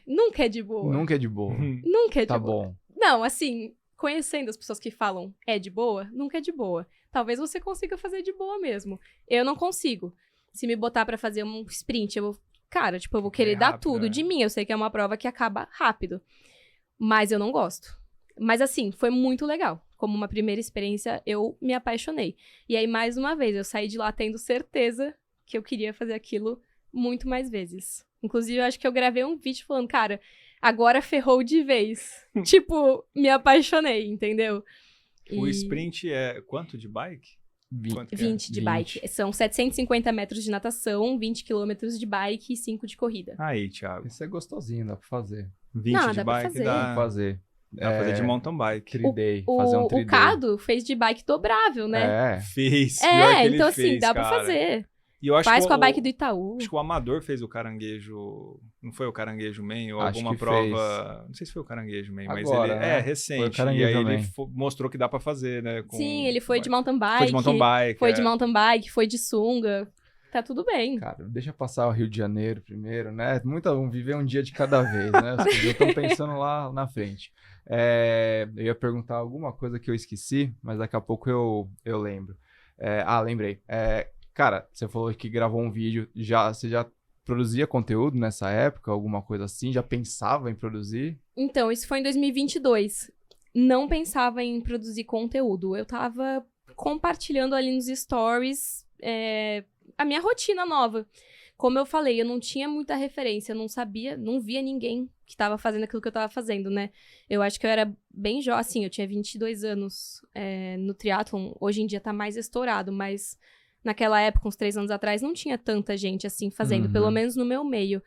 Speaker 1: nunca é de boa.
Speaker 3: Nunca é de boa.
Speaker 1: Nunca é de
Speaker 3: Tá
Speaker 1: boa.
Speaker 3: bom.
Speaker 1: Não, assim, conhecendo as pessoas que falam é de boa, nunca é de boa. Talvez você consiga fazer de boa mesmo. Eu não consigo. Se me botar pra fazer um sprint, eu vou querer dar tudo de mim. Eu sei que é uma prova que acaba rápido. Mas eu não gosto. Mas assim, foi muito legal. Como uma primeira experiência, eu me apaixonei. E aí, mais uma vez, eu saí de lá tendo certeza que eu queria fazer aquilo muito mais vezes. Inclusive, eu acho que eu gravei um vídeo falando, cara, agora ferrou de vez. Tipo, me apaixonei, entendeu?
Speaker 2: O sprint é quanto de bike?
Speaker 1: 20 de bike. São 750 metros de natação, 20 quilômetros de bike e 5 de corrida.
Speaker 2: Aí, Thiago.
Speaker 3: Isso é gostosinho, dá pra fazer.
Speaker 2: 20
Speaker 1: Não,
Speaker 2: de
Speaker 1: dá pra
Speaker 2: bike
Speaker 1: fazer.
Speaker 3: Dá
Speaker 2: dá
Speaker 3: pra fazer.
Speaker 2: pra fazer de mountain bike.
Speaker 3: Fazer um
Speaker 1: O
Speaker 3: tridê.
Speaker 1: Cado fez de bike dobrável, né?
Speaker 2: Fez. Pior que ele
Speaker 1: então
Speaker 2: fez,
Speaker 1: assim, dá pra
Speaker 2: cara.
Speaker 1: fazer.
Speaker 2: E eu acho
Speaker 1: Faz
Speaker 2: que
Speaker 1: com a bike do Itaú.
Speaker 2: Acho que o Amador fez o Caranguejo. Não foi o Caranguejo Man? Ou
Speaker 3: Acho
Speaker 2: alguma
Speaker 3: que
Speaker 2: prova.
Speaker 3: fez.
Speaker 2: Não sei se foi o Caranguejo Man, mas
Speaker 3: Agora,
Speaker 2: ele
Speaker 3: né?
Speaker 2: recente.
Speaker 3: Foi o Caranguejo
Speaker 2: e aí ele
Speaker 3: Man.
Speaker 2: mostrou que dá pra fazer, né?
Speaker 1: Sim, ele foi de mountain bike.
Speaker 2: Foi de mountain bike.
Speaker 1: Foi de mountain bike, foi de sunga. Tá tudo bem.
Speaker 3: Cara, deixa eu passar o Rio de Janeiro primeiro, né? Viver um dia de cada vez, né? As pessoas estão pensando lá na frente. Eu ia perguntar alguma coisa que eu esqueci, mas daqui a pouco eu lembro. Lembrei. Cara, você falou que gravou um vídeo. Você já produzia conteúdo nessa época? Alguma coisa assim? Já pensava em produzir?
Speaker 1: Então, isso foi em 2022. Não pensava em produzir conteúdo. Eu tava compartilhando ali nos stories a minha rotina nova. Como eu falei, eu não tinha muita referência, eu não sabia, não via ninguém que tava fazendo aquilo que eu tava fazendo, né? Eu acho que eu era bem jovem, assim, eu tinha 22 anos no triatlon. Hoje em dia tá mais estourado, mas naquela época, uns 3 anos atrás, não tinha tanta gente assim fazendo, pelo menos no meu meio.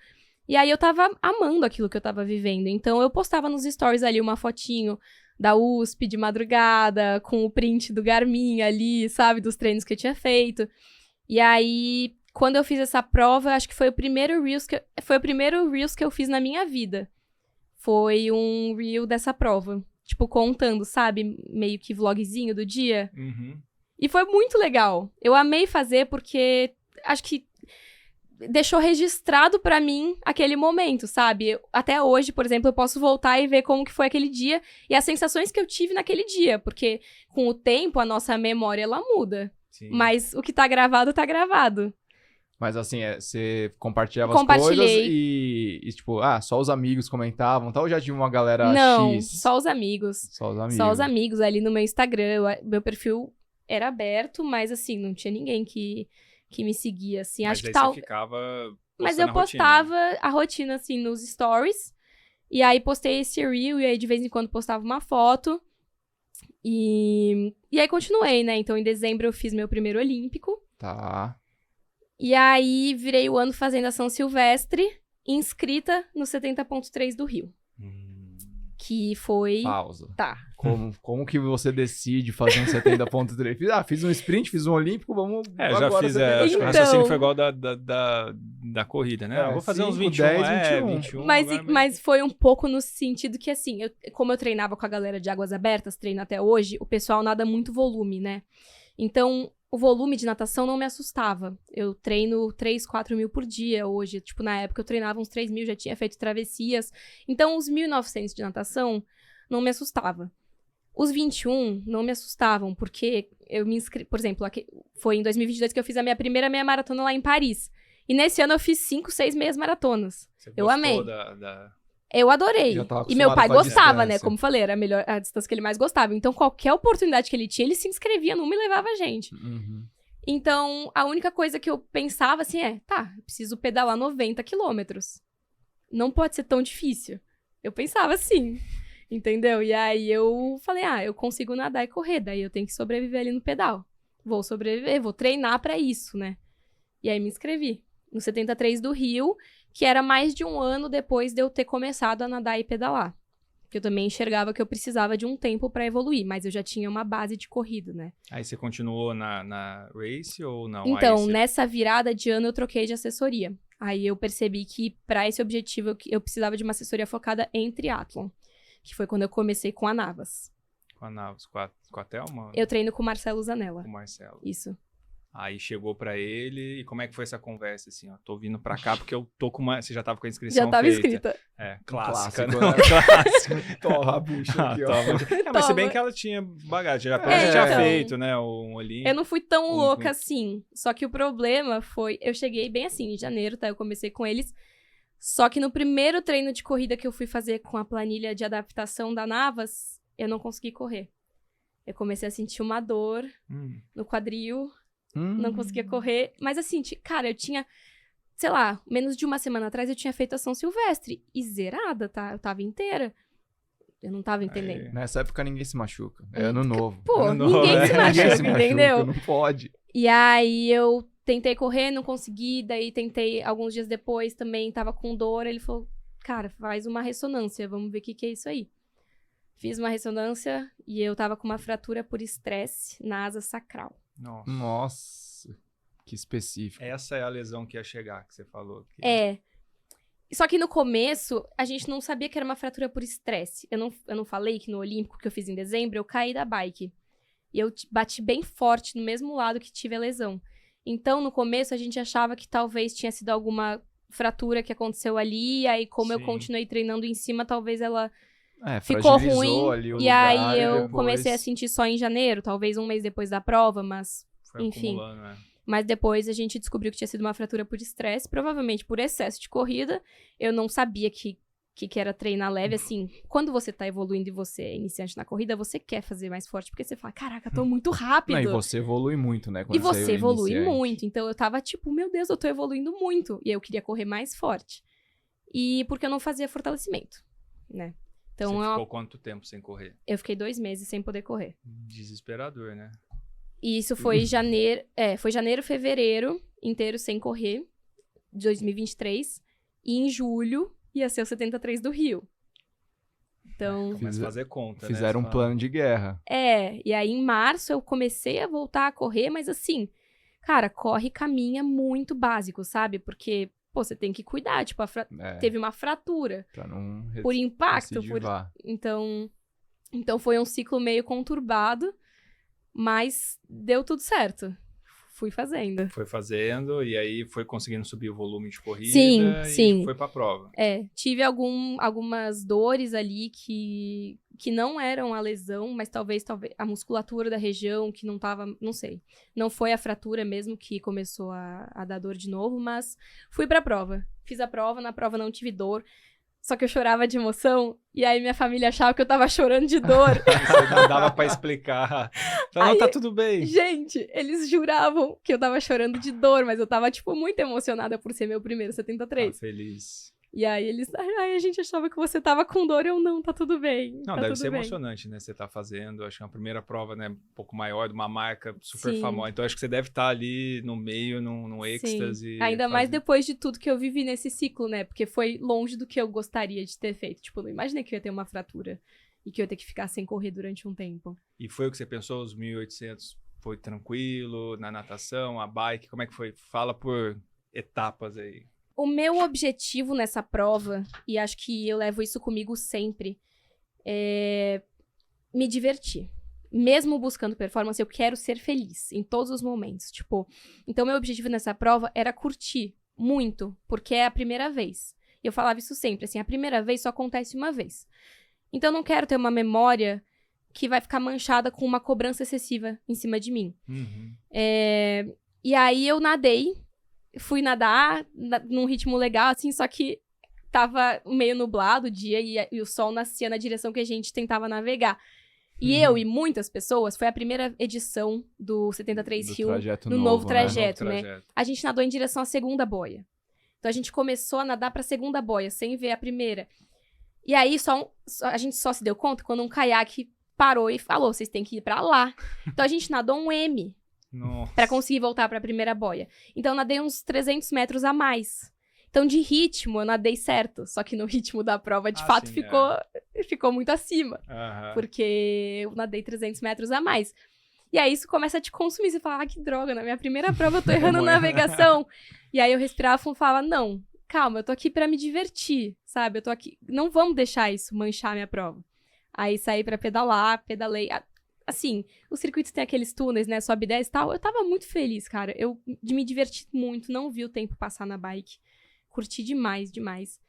Speaker 1: E aí eu tava amando aquilo que eu tava vivendo. Então eu postava nos stories ali uma fotinho da USP de madrugada, com o print do Garmin ali, sabe? Dos treinos que eu tinha feito. E aí, quando eu fiz essa prova, acho que foi o primeiro Reels que eu fiz na minha vida. Foi um Reel dessa prova. Tipo, contando, sabe? Meio que vlogzinho do dia.
Speaker 2: Uhum.
Speaker 1: E foi muito legal. Eu amei fazer porque acho que deixou registrado pra mim aquele momento, sabe? Até hoje, por exemplo, eu posso voltar e ver como que foi aquele dia e as sensações que eu tive naquele dia, porque com o tempo a nossa memória ela muda.
Speaker 2: Sim.
Speaker 1: Mas o que tá gravado, tá gravado.
Speaker 3: Mas assim, você compartilhava as coisas e tipo, só os amigos comentavam, tal, ou já tinha uma galera
Speaker 1: Não,
Speaker 3: X?
Speaker 1: só os amigos.
Speaker 3: Só os amigos.
Speaker 1: Só os amigos ali no meu Instagram. Meu perfil era aberto, mas assim, não tinha ninguém que me seguia, assim.
Speaker 2: Mas
Speaker 1: acho
Speaker 2: daí
Speaker 1: que tal.
Speaker 2: você ficava
Speaker 1: Mas eu
Speaker 2: postando a rotina.
Speaker 1: postava a rotina, assim, nos stories. E aí postei esse reel, e aí de vez em quando postava uma foto. E aí continuei, né? Então, em dezembro eu fiz meu primeiro olímpico.
Speaker 3: Tá.
Speaker 1: E aí virei o ano fazendo a São Silvestre, inscrita no 70.3 do Rio. Que foi...
Speaker 3: Pausa.
Speaker 1: Tá.
Speaker 3: Como que você decide fazer um 70.3? Fiz um sprint, fiz um olímpico, vamos
Speaker 2: Eu já
Speaker 3: agora
Speaker 2: fiz,
Speaker 3: 70.
Speaker 2: acho que o
Speaker 1: Então-
Speaker 2: raciocínio foi igual da corrida, né? Vou fazer uns
Speaker 3: 5,
Speaker 2: 21,
Speaker 3: 10,
Speaker 2: 21.
Speaker 1: Mas foi um pouco no sentido que, assim, como eu treinava com a galera de Águas Abertas, treino até hoje, o pessoal nada muito volume, né? Então, o volume de natação não me assustava. Eu treino 3, 4 mil por dia hoje. Tipo, na época eu treinava uns 3 mil, já tinha feito travessias. Então, os 1.900 de natação não me assustava. Os 21 não me assustavam, porque eu me inscrevi... Por exemplo, foi em 2022 que eu fiz a minha primeira meia maratona lá em Paris. E nesse ano eu fiz 5, 6 meias maratonas. Eu amei. Eu adorei.
Speaker 3: Já tava
Speaker 1: E meu pai
Speaker 3: acostumado com a
Speaker 1: gostava, né?
Speaker 3: distância.
Speaker 1: Como falei, era a distância que ele mais gostava. Então, qualquer oportunidade que ele tinha, ele se inscrevia numa e levava a gente.
Speaker 3: Uhum.
Speaker 1: Então, a única coisa que eu pensava, assim, eu preciso pedalar 90 quilômetros. Não pode ser tão difícil. Eu pensava assim, entendeu? E aí, eu falei, eu consigo nadar e correr, daí eu tenho que sobreviver ali no pedal. Vou sobreviver, vou treinar pra isso, né? E aí me inscrevi no 73 do Rio, que era mais de um ano depois de eu ter começado a nadar e pedalar. Porque eu também enxergava que eu precisava de um tempo pra evoluir, mas eu já tinha uma base de corrida, né?
Speaker 2: Aí você continuou na race ou não?
Speaker 1: Então,
Speaker 2: Aí você...
Speaker 1: nessa virada de ano eu troquei de assessoria. Aí eu percebi que pra esse objetivo eu precisava de uma assessoria focada em triatlon, que foi quando eu comecei com a Navas.
Speaker 2: Com a Navas, com a Thelma?
Speaker 1: Eu treino com o Marcelo Zanella.
Speaker 2: Com o Marcelo.
Speaker 1: Isso.
Speaker 2: Aí chegou pra ele, e como é que foi essa conversa, assim, ó, tô vindo pra cá porque eu tô com uma... Você já tava com a inscrição
Speaker 1: Já tava
Speaker 2: feita.
Speaker 1: inscrita.
Speaker 2: É, clássica,
Speaker 3: Clássico,
Speaker 2: né?
Speaker 3: né?
Speaker 2: Clássico.
Speaker 3: Torra a bucha aqui, ó.
Speaker 2: Mas se bem
Speaker 1: Toma.
Speaker 2: que ela tinha bagagem, já
Speaker 1: É,
Speaker 2: tinha
Speaker 1: então.
Speaker 2: feito, né, um olhinho.
Speaker 1: Eu não fui tão
Speaker 2: Um-
Speaker 1: louca assim. Só que o problema foi... Eu cheguei bem assim, em janeiro, tá? Eu comecei com eles. Só que no primeiro treino de corrida que eu fui fazer com a planilha de adaptação da Navas, eu não consegui correr. Eu comecei a sentir uma dor no quadril. Não conseguia correr. Mas assim, cara, eu tinha... Sei lá, menos de uma semana atrás eu tinha feito a São Silvestre. E zerada, tá? Eu tava inteira. Eu não tava entendendo.
Speaker 3: Nessa época ninguém se machuca. É ano novo.
Speaker 1: Pô,
Speaker 2: Ano novo,
Speaker 1: ninguém
Speaker 2: né?
Speaker 1: se
Speaker 3: Ninguém
Speaker 1: machuca, entendeu?
Speaker 3: Não pode.
Speaker 1: E aí eu tentei correr, não consegui. Daí tentei alguns dias depois também, tava com dor. Ele falou, cara, faz uma ressonância, vamos ver o que é isso aí. Fiz uma ressonância e eu tava com uma fratura por estresse na asa sacral.
Speaker 2: Nossa.
Speaker 3: Nossa, que específico.
Speaker 2: Essa é a lesão que ia chegar, que você falou. Que...
Speaker 1: É. Só que no começo, a gente não sabia que era uma fratura por estresse. Eu não falei que no Olímpico que eu fiz em dezembro, eu caí da bike. E eu bati bem forte no mesmo lado que tive a lesão. Então, no começo, a gente achava que talvez tinha sido alguma fratura que aconteceu ali. E aí, como eu
Speaker 2: Sim.
Speaker 1: continuei treinando em cima, talvez ela
Speaker 3: É,
Speaker 1: ficou
Speaker 3: fragilizou
Speaker 1: ruim.
Speaker 3: ali o
Speaker 1: E
Speaker 3: lugar,
Speaker 1: aí, eu
Speaker 3: depois-
Speaker 1: comecei a sentir só em janeiro. Talvez um mês depois da prova, mas...
Speaker 2: Foi
Speaker 1: enfim.
Speaker 2: acumulando, né?
Speaker 1: Mas depois a gente descobriu que tinha sido uma fratura por estresse, provavelmente por excesso de corrida. Eu não sabia que era treinar leve. Assim, quando você tá evoluindo e você é iniciante na corrida, você quer fazer mais forte, porque você fala, caraca, tô muito rápido.
Speaker 3: Não, e você evolui muito, né?
Speaker 1: E
Speaker 3: quando
Speaker 1: você
Speaker 3: é
Speaker 1: evolui
Speaker 3: iniciante.
Speaker 1: muito. Então eu tava tipo, meu Deus, eu tô evoluindo muito. E eu queria correr mais forte. E porque eu não fazia fortalecimento, né? Então
Speaker 2: Você ficou quanto tempo sem correr?
Speaker 1: eu fiquei 2 meses sem poder correr.
Speaker 2: Desesperador, né?
Speaker 1: E isso foi janeiro, fevereiro inteiro sem correr, de 2023. E em julho ia ser o 73 do Rio. Então,
Speaker 2: Começa a fazer conta,
Speaker 3: Fizeram
Speaker 2: né?
Speaker 3: um plano de guerra.
Speaker 1: e aí em março eu comecei a voltar a correr, mas assim, cara, corre e caminha muito básico, sabe? Porque, pô, você tem que cuidar, tipo, teve uma fratura
Speaker 3: Pra não
Speaker 1: por impacto,
Speaker 3: recidivar.
Speaker 1: então foi um ciclo meio conturbado, mas deu tudo certo. Fui fazendo.
Speaker 2: Foi fazendo e aí foi conseguindo subir o volume de corrida
Speaker 1: Sim,
Speaker 2: e
Speaker 1: sim.
Speaker 2: foi pra prova.
Speaker 1: Tive algumas dores ali que não eram a lesão, mas talvez a musculatura da região que não tava, não sei. Não foi a fratura mesmo que começou a dar dor de novo, mas fui pra prova. Fiz a prova, na prova não tive dor. Só que eu chorava de emoção, e aí minha família achava que eu tava chorando de dor.
Speaker 2: Isso não dava pra explicar. Então, não, tá tudo bem.
Speaker 1: Gente, eles juravam que eu tava chorando de dor, mas eu tava, tipo, muito emocionada por ser meu primeiro 73.
Speaker 2: Tá feliz.
Speaker 1: E aí eles, a gente achava que você tava com dor, eu não, tá tudo bem.
Speaker 2: Não,
Speaker 1: tá
Speaker 2: deve
Speaker 1: tudo
Speaker 2: ser
Speaker 1: bem.
Speaker 2: emocionante, né? Você tá fazendo, acho que é uma primeira prova, né? Um pouco maior, de uma marca super
Speaker 1: Sim.
Speaker 2: famosa. Então, acho que você deve estar ali no meio, num êxtase.
Speaker 1: Sim. Ainda mais
Speaker 2: fazendo-
Speaker 1: depois de tudo que eu vivi nesse ciclo, né? Porque foi longe do que eu gostaria de ter feito. Tipo, não imaginei que eu ia ter uma fratura e que eu ia ter que ficar sem correr durante um tempo.
Speaker 2: E foi o que você pensou, os 1.800 foi tranquilo, na natação, a bike, como é que foi? Fala por etapas aí.
Speaker 1: O meu objetivo nessa prova, e acho que eu levo isso comigo sempre, é me divertir. Mesmo buscando performance, eu quero ser feliz em todos os momentos. Tipo, então meu objetivo nessa prova era curtir muito, porque é a primeira vez. E eu falava isso sempre, assim, a primeira vez só acontece uma vez. Então eu não quero ter uma memória que vai ficar manchada com uma cobrança excessiva em cima de mim. E aí eu nadei, fui nadar num ritmo legal, assim, só que tava meio nublado o dia e o sol nascia na direção que a gente tentava navegar. E eu e muitas pessoas, foi a primeira edição do 73
Speaker 3: Do
Speaker 1: Rio,
Speaker 3: trajeto
Speaker 1: no
Speaker 3: novo,
Speaker 1: novo
Speaker 3: né?
Speaker 1: trajeto,
Speaker 2: Novo
Speaker 1: né?
Speaker 2: trajeto.
Speaker 1: A gente nadou em direção à segunda boia. Então a gente começou a nadar pra segunda boia, sem ver a primeira. E aí a gente só se deu conta quando um caiaque parou e falou, vocês têm que ir pra lá. Então a gente nadou um M.
Speaker 2: Nossa.
Speaker 1: Pra conseguir voltar pra primeira boia. Então, eu nadei uns 300 metros a mais. Então, de ritmo, eu nadei certo. Só que no ritmo da prova, de fato,
Speaker 2: sim,
Speaker 1: ficou muito acima.
Speaker 2: Aham.
Speaker 1: Porque eu nadei 300 metros a mais. E aí, isso começa a te consumir. Você fala, que droga, na minha primeira prova eu tô errando navegação. E aí, eu respirava e falava, não, calma, eu tô aqui pra me divertir, sabe? Eu tô aqui, não vamos deixar isso manchar a minha prova. Aí, saí pra pedalar, pedalei. Assim, os circuitos têm aqueles túneis, né? Sobe 10 e tal. Eu tava muito feliz, cara. Eu me diverti muito, não vi o tempo passar na bike. Curti demais, demais.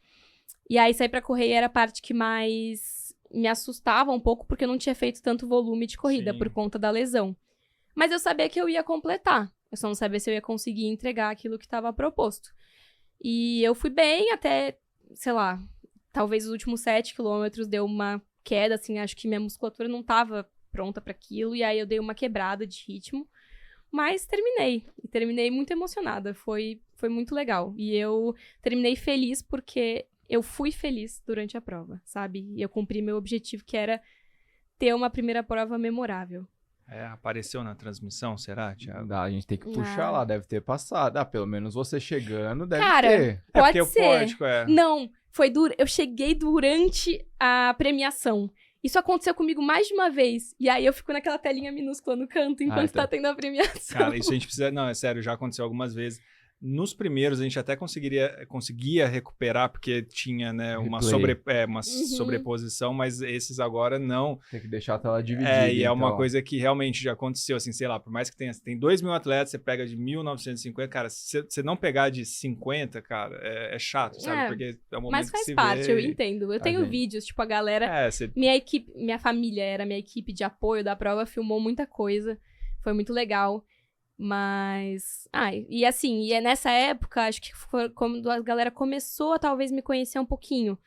Speaker 1: E aí, sair pra correr era a parte que mais me assustava um pouco, porque eu não tinha feito tanto volume de corrida
Speaker 2: Sim.
Speaker 1: por conta da lesão. Mas eu sabia que eu ia completar. Eu só não sabia se eu ia conseguir entregar aquilo que estava proposto. E eu fui bem até, sei lá, talvez os últimos 7 quilômetros deu uma queda, assim, acho que minha musculatura não estava pronta para aquilo, e aí eu dei uma quebrada de ritmo. Mas terminei. E terminei muito emocionada. Foi muito legal. E eu terminei feliz porque eu fui feliz durante a prova, sabe? E eu cumpri meu objetivo, que era ter uma primeira prova memorável.
Speaker 2: Apareceu na transmissão, será, Thiago?
Speaker 3: A gente tem que puxar lá, deve ter passado. Pelo menos você chegando deve
Speaker 1: Cara,
Speaker 3: ter.
Speaker 1: pode
Speaker 2: porque
Speaker 1: ser.
Speaker 2: o pórtico
Speaker 1: Não, eu cheguei durante a premiação. Isso aconteceu comigo mais de uma vez. E aí eu fico naquela telinha minúscula no canto enquanto tá tendo a premiação.
Speaker 2: Cara, isso a gente precisa... Não, é sério, já aconteceu algumas vezes. Nos primeiros, a gente até conseguia recuperar, porque tinha, né, uma sobreposição, mas esses agora não.
Speaker 3: Tem que deixar a tela dividida.
Speaker 2: E é uma
Speaker 3: então.
Speaker 2: coisa que realmente já aconteceu, assim, sei lá, por mais que tem 2.000 atletas, você pega de 1.950, cara, se você não pegar de 50, cara, é chato, sabe? Porque é o momento
Speaker 1: mas
Speaker 2: que
Speaker 1: faz
Speaker 2: se
Speaker 1: parte,
Speaker 2: vê
Speaker 1: eu entendo. Eu tenho vídeos, tipo, a galera... Minha família era minha equipe de apoio da prova, filmou muita coisa, foi muito legal. Mas... e assim, e é nessa época, acho que foi quando a galera começou a talvez me conhecer um pouquinho.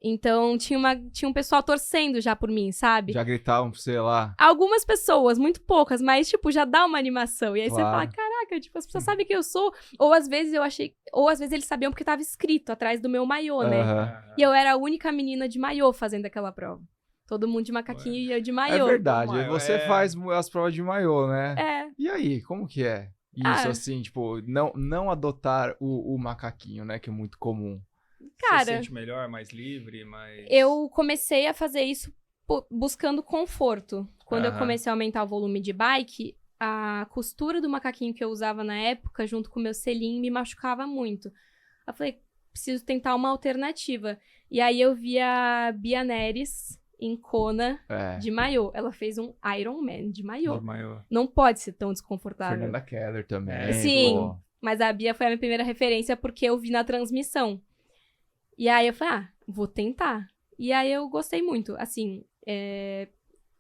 Speaker 1: Então, tinha um pessoal torcendo já por mim, sabe?
Speaker 3: Já gritavam, sei lá.
Speaker 1: Algumas pessoas, muito poucas, mas, tipo, já dá uma animação. E aí
Speaker 3: Claro.
Speaker 1: você fala, caraca, tipo, as pessoas sabem quem eu sou. Ou às vezes ou às vezes eles sabiam porque tava escrito atrás do meu maiô, né? E eu era a única menina de maiô fazendo aquela prova. Todo mundo de macaquinho e eu de maiô.
Speaker 3: É verdade,
Speaker 2: Maiô,
Speaker 3: você faz as provas de maiô, né?
Speaker 1: E
Speaker 3: aí, como que é? Isso, assim, tipo, não adotar o macaquinho, né? Que é muito comum.
Speaker 1: Cara,
Speaker 2: você se sente melhor, mais livre, mais...
Speaker 1: Eu comecei a fazer isso buscando conforto. Quando eu comecei a aumentar o volume de bike, a costura do macaquinho que eu usava na época, junto com o meu selim, me machucava muito. Eu falei, preciso tentar uma alternativa. E aí eu vi a Bia Neres em Kona de maiô. Ela fez um Ironman de maiô. Não pode ser tão desconfortável.
Speaker 3: Fernanda Keller também.
Speaker 1: Sim, mas a Bia foi a minha primeira referência porque eu vi na transmissão. E aí eu falei, vou tentar. E aí eu gostei muito. Assim,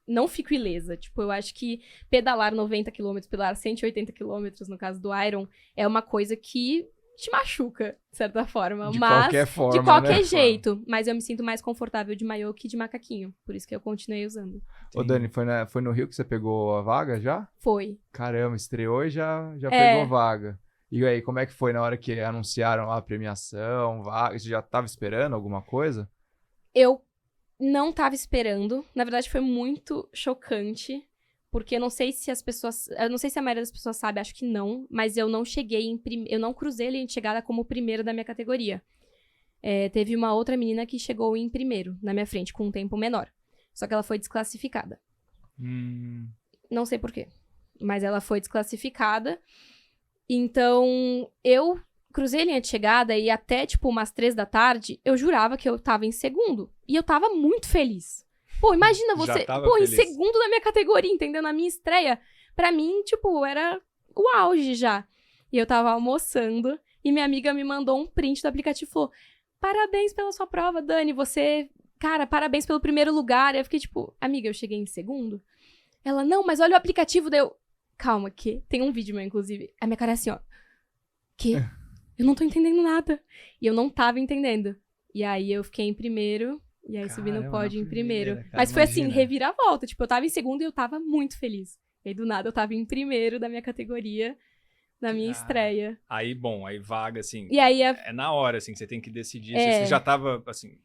Speaker 1: não fico ilesa. Tipo, eu acho que pedalar 90 km, pedalar 180 km, no caso do Iron, é uma coisa que te machuca, de certa forma.
Speaker 3: De qualquer forma,
Speaker 1: de qualquer
Speaker 3: né?
Speaker 1: jeito. Mas eu me sinto mais confortável de maiô que de macaquinho. Por isso que eu continuei usando.
Speaker 3: Ô, Dani, foi no Rio que você pegou a vaga já?
Speaker 1: Foi.
Speaker 3: Caramba, estreou e já pegou a vaga. E aí, como é que foi na hora que anunciaram lá a premiação, vaga? Você já tava esperando alguma coisa?
Speaker 1: Eu não tava esperando. Na verdade, foi muito chocante. Porque eu não sei se a maioria das pessoas sabe, acho que não. Mas eu não cheguei eu não cruzei a linha de chegada como primeiro da minha categoria. Teve uma outra menina que chegou em primeiro na minha frente, com um tempo menor. Só que ela foi desclassificada. Não sei por quê. Mas ela foi desclassificada. Então, eu cruzei a linha de chegada e até, tipo, umas 3 da tarde, eu jurava que eu tava em segundo. E eu tava muito feliz. Pô, imagina você, em segundo na minha categoria, entendeu? Na minha estreia. Pra mim, tipo, era o auge já. E eu tava almoçando e minha amiga me mandou um print do aplicativo e falou, parabéns pela sua prova, Dani, cara, parabéns pelo primeiro lugar. E eu fiquei tipo, amiga, eu cheguei em segundo? Ela, não, mas olha o aplicativo, daí eu... Calma, que? Tem um vídeo meu, inclusive. A minha cara é assim, ó. Que? Eu não tô entendendo nada. E eu não tava entendendo. E aí eu fiquei em primeiro. E aí subi no pódio em primeiro.
Speaker 2: Cara,
Speaker 1: mas foi assim, reviravolta. Tipo, eu tava em segundo e eu tava muito feliz. E aí do nada eu tava em primeiro da minha categoria, na minha estreia.
Speaker 2: Aí, aí vaga, assim.
Speaker 1: E aí
Speaker 2: é na hora, assim, que você tem que decidir. Você já tava, assim...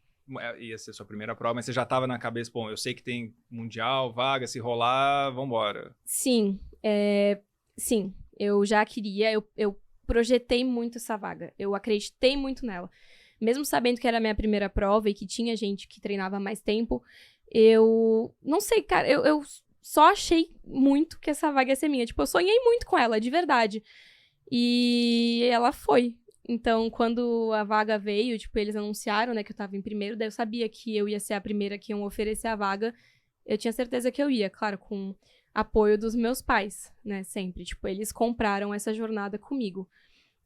Speaker 2: Ia ser sua primeira prova, mas você já tava na cabeça, eu sei que tem mundial, vaga, se rolar, vambora.
Speaker 1: Sim. sim, eu já queria, eu projetei muito essa vaga, eu acreditei muito nela. Mesmo sabendo que era a minha primeira prova e que tinha gente que treinava há mais tempo, eu não sei, cara, eu só achei muito que essa vaga ia ser minha. Tipo, eu sonhei muito com ela, de verdade. E ela foi. Então, quando a vaga veio, tipo, eles anunciaram, né, que eu tava em primeiro, daí eu sabia que eu ia ser a primeira que iam oferecer a vaga. Eu tinha certeza que eu ia, claro, com apoio dos meus pais, né, sempre. Tipo, eles compraram essa jornada comigo.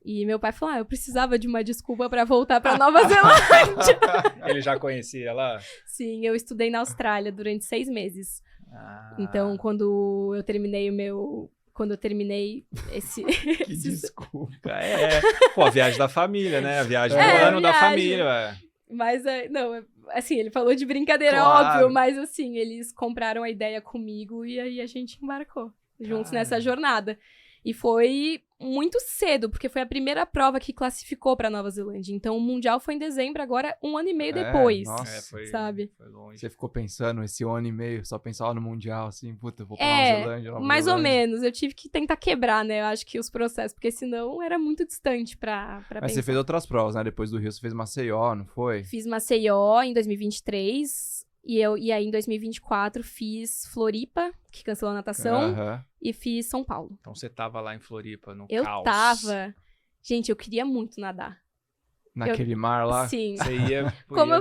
Speaker 1: E meu pai falou, eu precisava de uma desculpa pra voltar pra Nova Zelândia.
Speaker 2: Ele já conhecia lá?
Speaker 1: Sim, eu estudei na Austrália durante 6 meses. Então, quando eu terminei esse...
Speaker 3: Que desculpa.
Speaker 2: Pô, a viagem da família, né? A viagem do ano da família.
Speaker 1: Mas, não, assim, ele falou de brincadeira,
Speaker 3: claro.
Speaker 1: óbvio, mas assim, eles compraram a ideia comigo e aí a gente embarcou juntos nessa jornada. E foi muito cedo, porque foi a primeira prova que classificou pra Nova Zelândia. Então, o Mundial foi em dezembro, agora 1 ano e meio depois, sabe?
Speaker 2: Foi longe.
Speaker 3: Você ficou pensando esse 1 ano e meio, só pensava no Mundial, assim, puta, eu vou pra Nova Zelândia.
Speaker 1: Mais ou menos. Eu tive que tentar quebrar, né? Eu acho que os processos, porque senão era muito distante pra
Speaker 3: Mas
Speaker 1: pensar.
Speaker 3: você fez outras provas, né? Depois do Rio, você fez Maceió, não foi?
Speaker 1: Fiz Maceió em 2023. E aí, em 2024, fiz Floripa, que cancelou a natação, e fiz São Paulo.
Speaker 2: Então, você tava lá em Floripa, no
Speaker 1: Eu
Speaker 2: caos.
Speaker 1: tava. Gente, eu queria muito nadar.
Speaker 3: Naquele mar lá?
Speaker 1: Sim.
Speaker 2: Você ia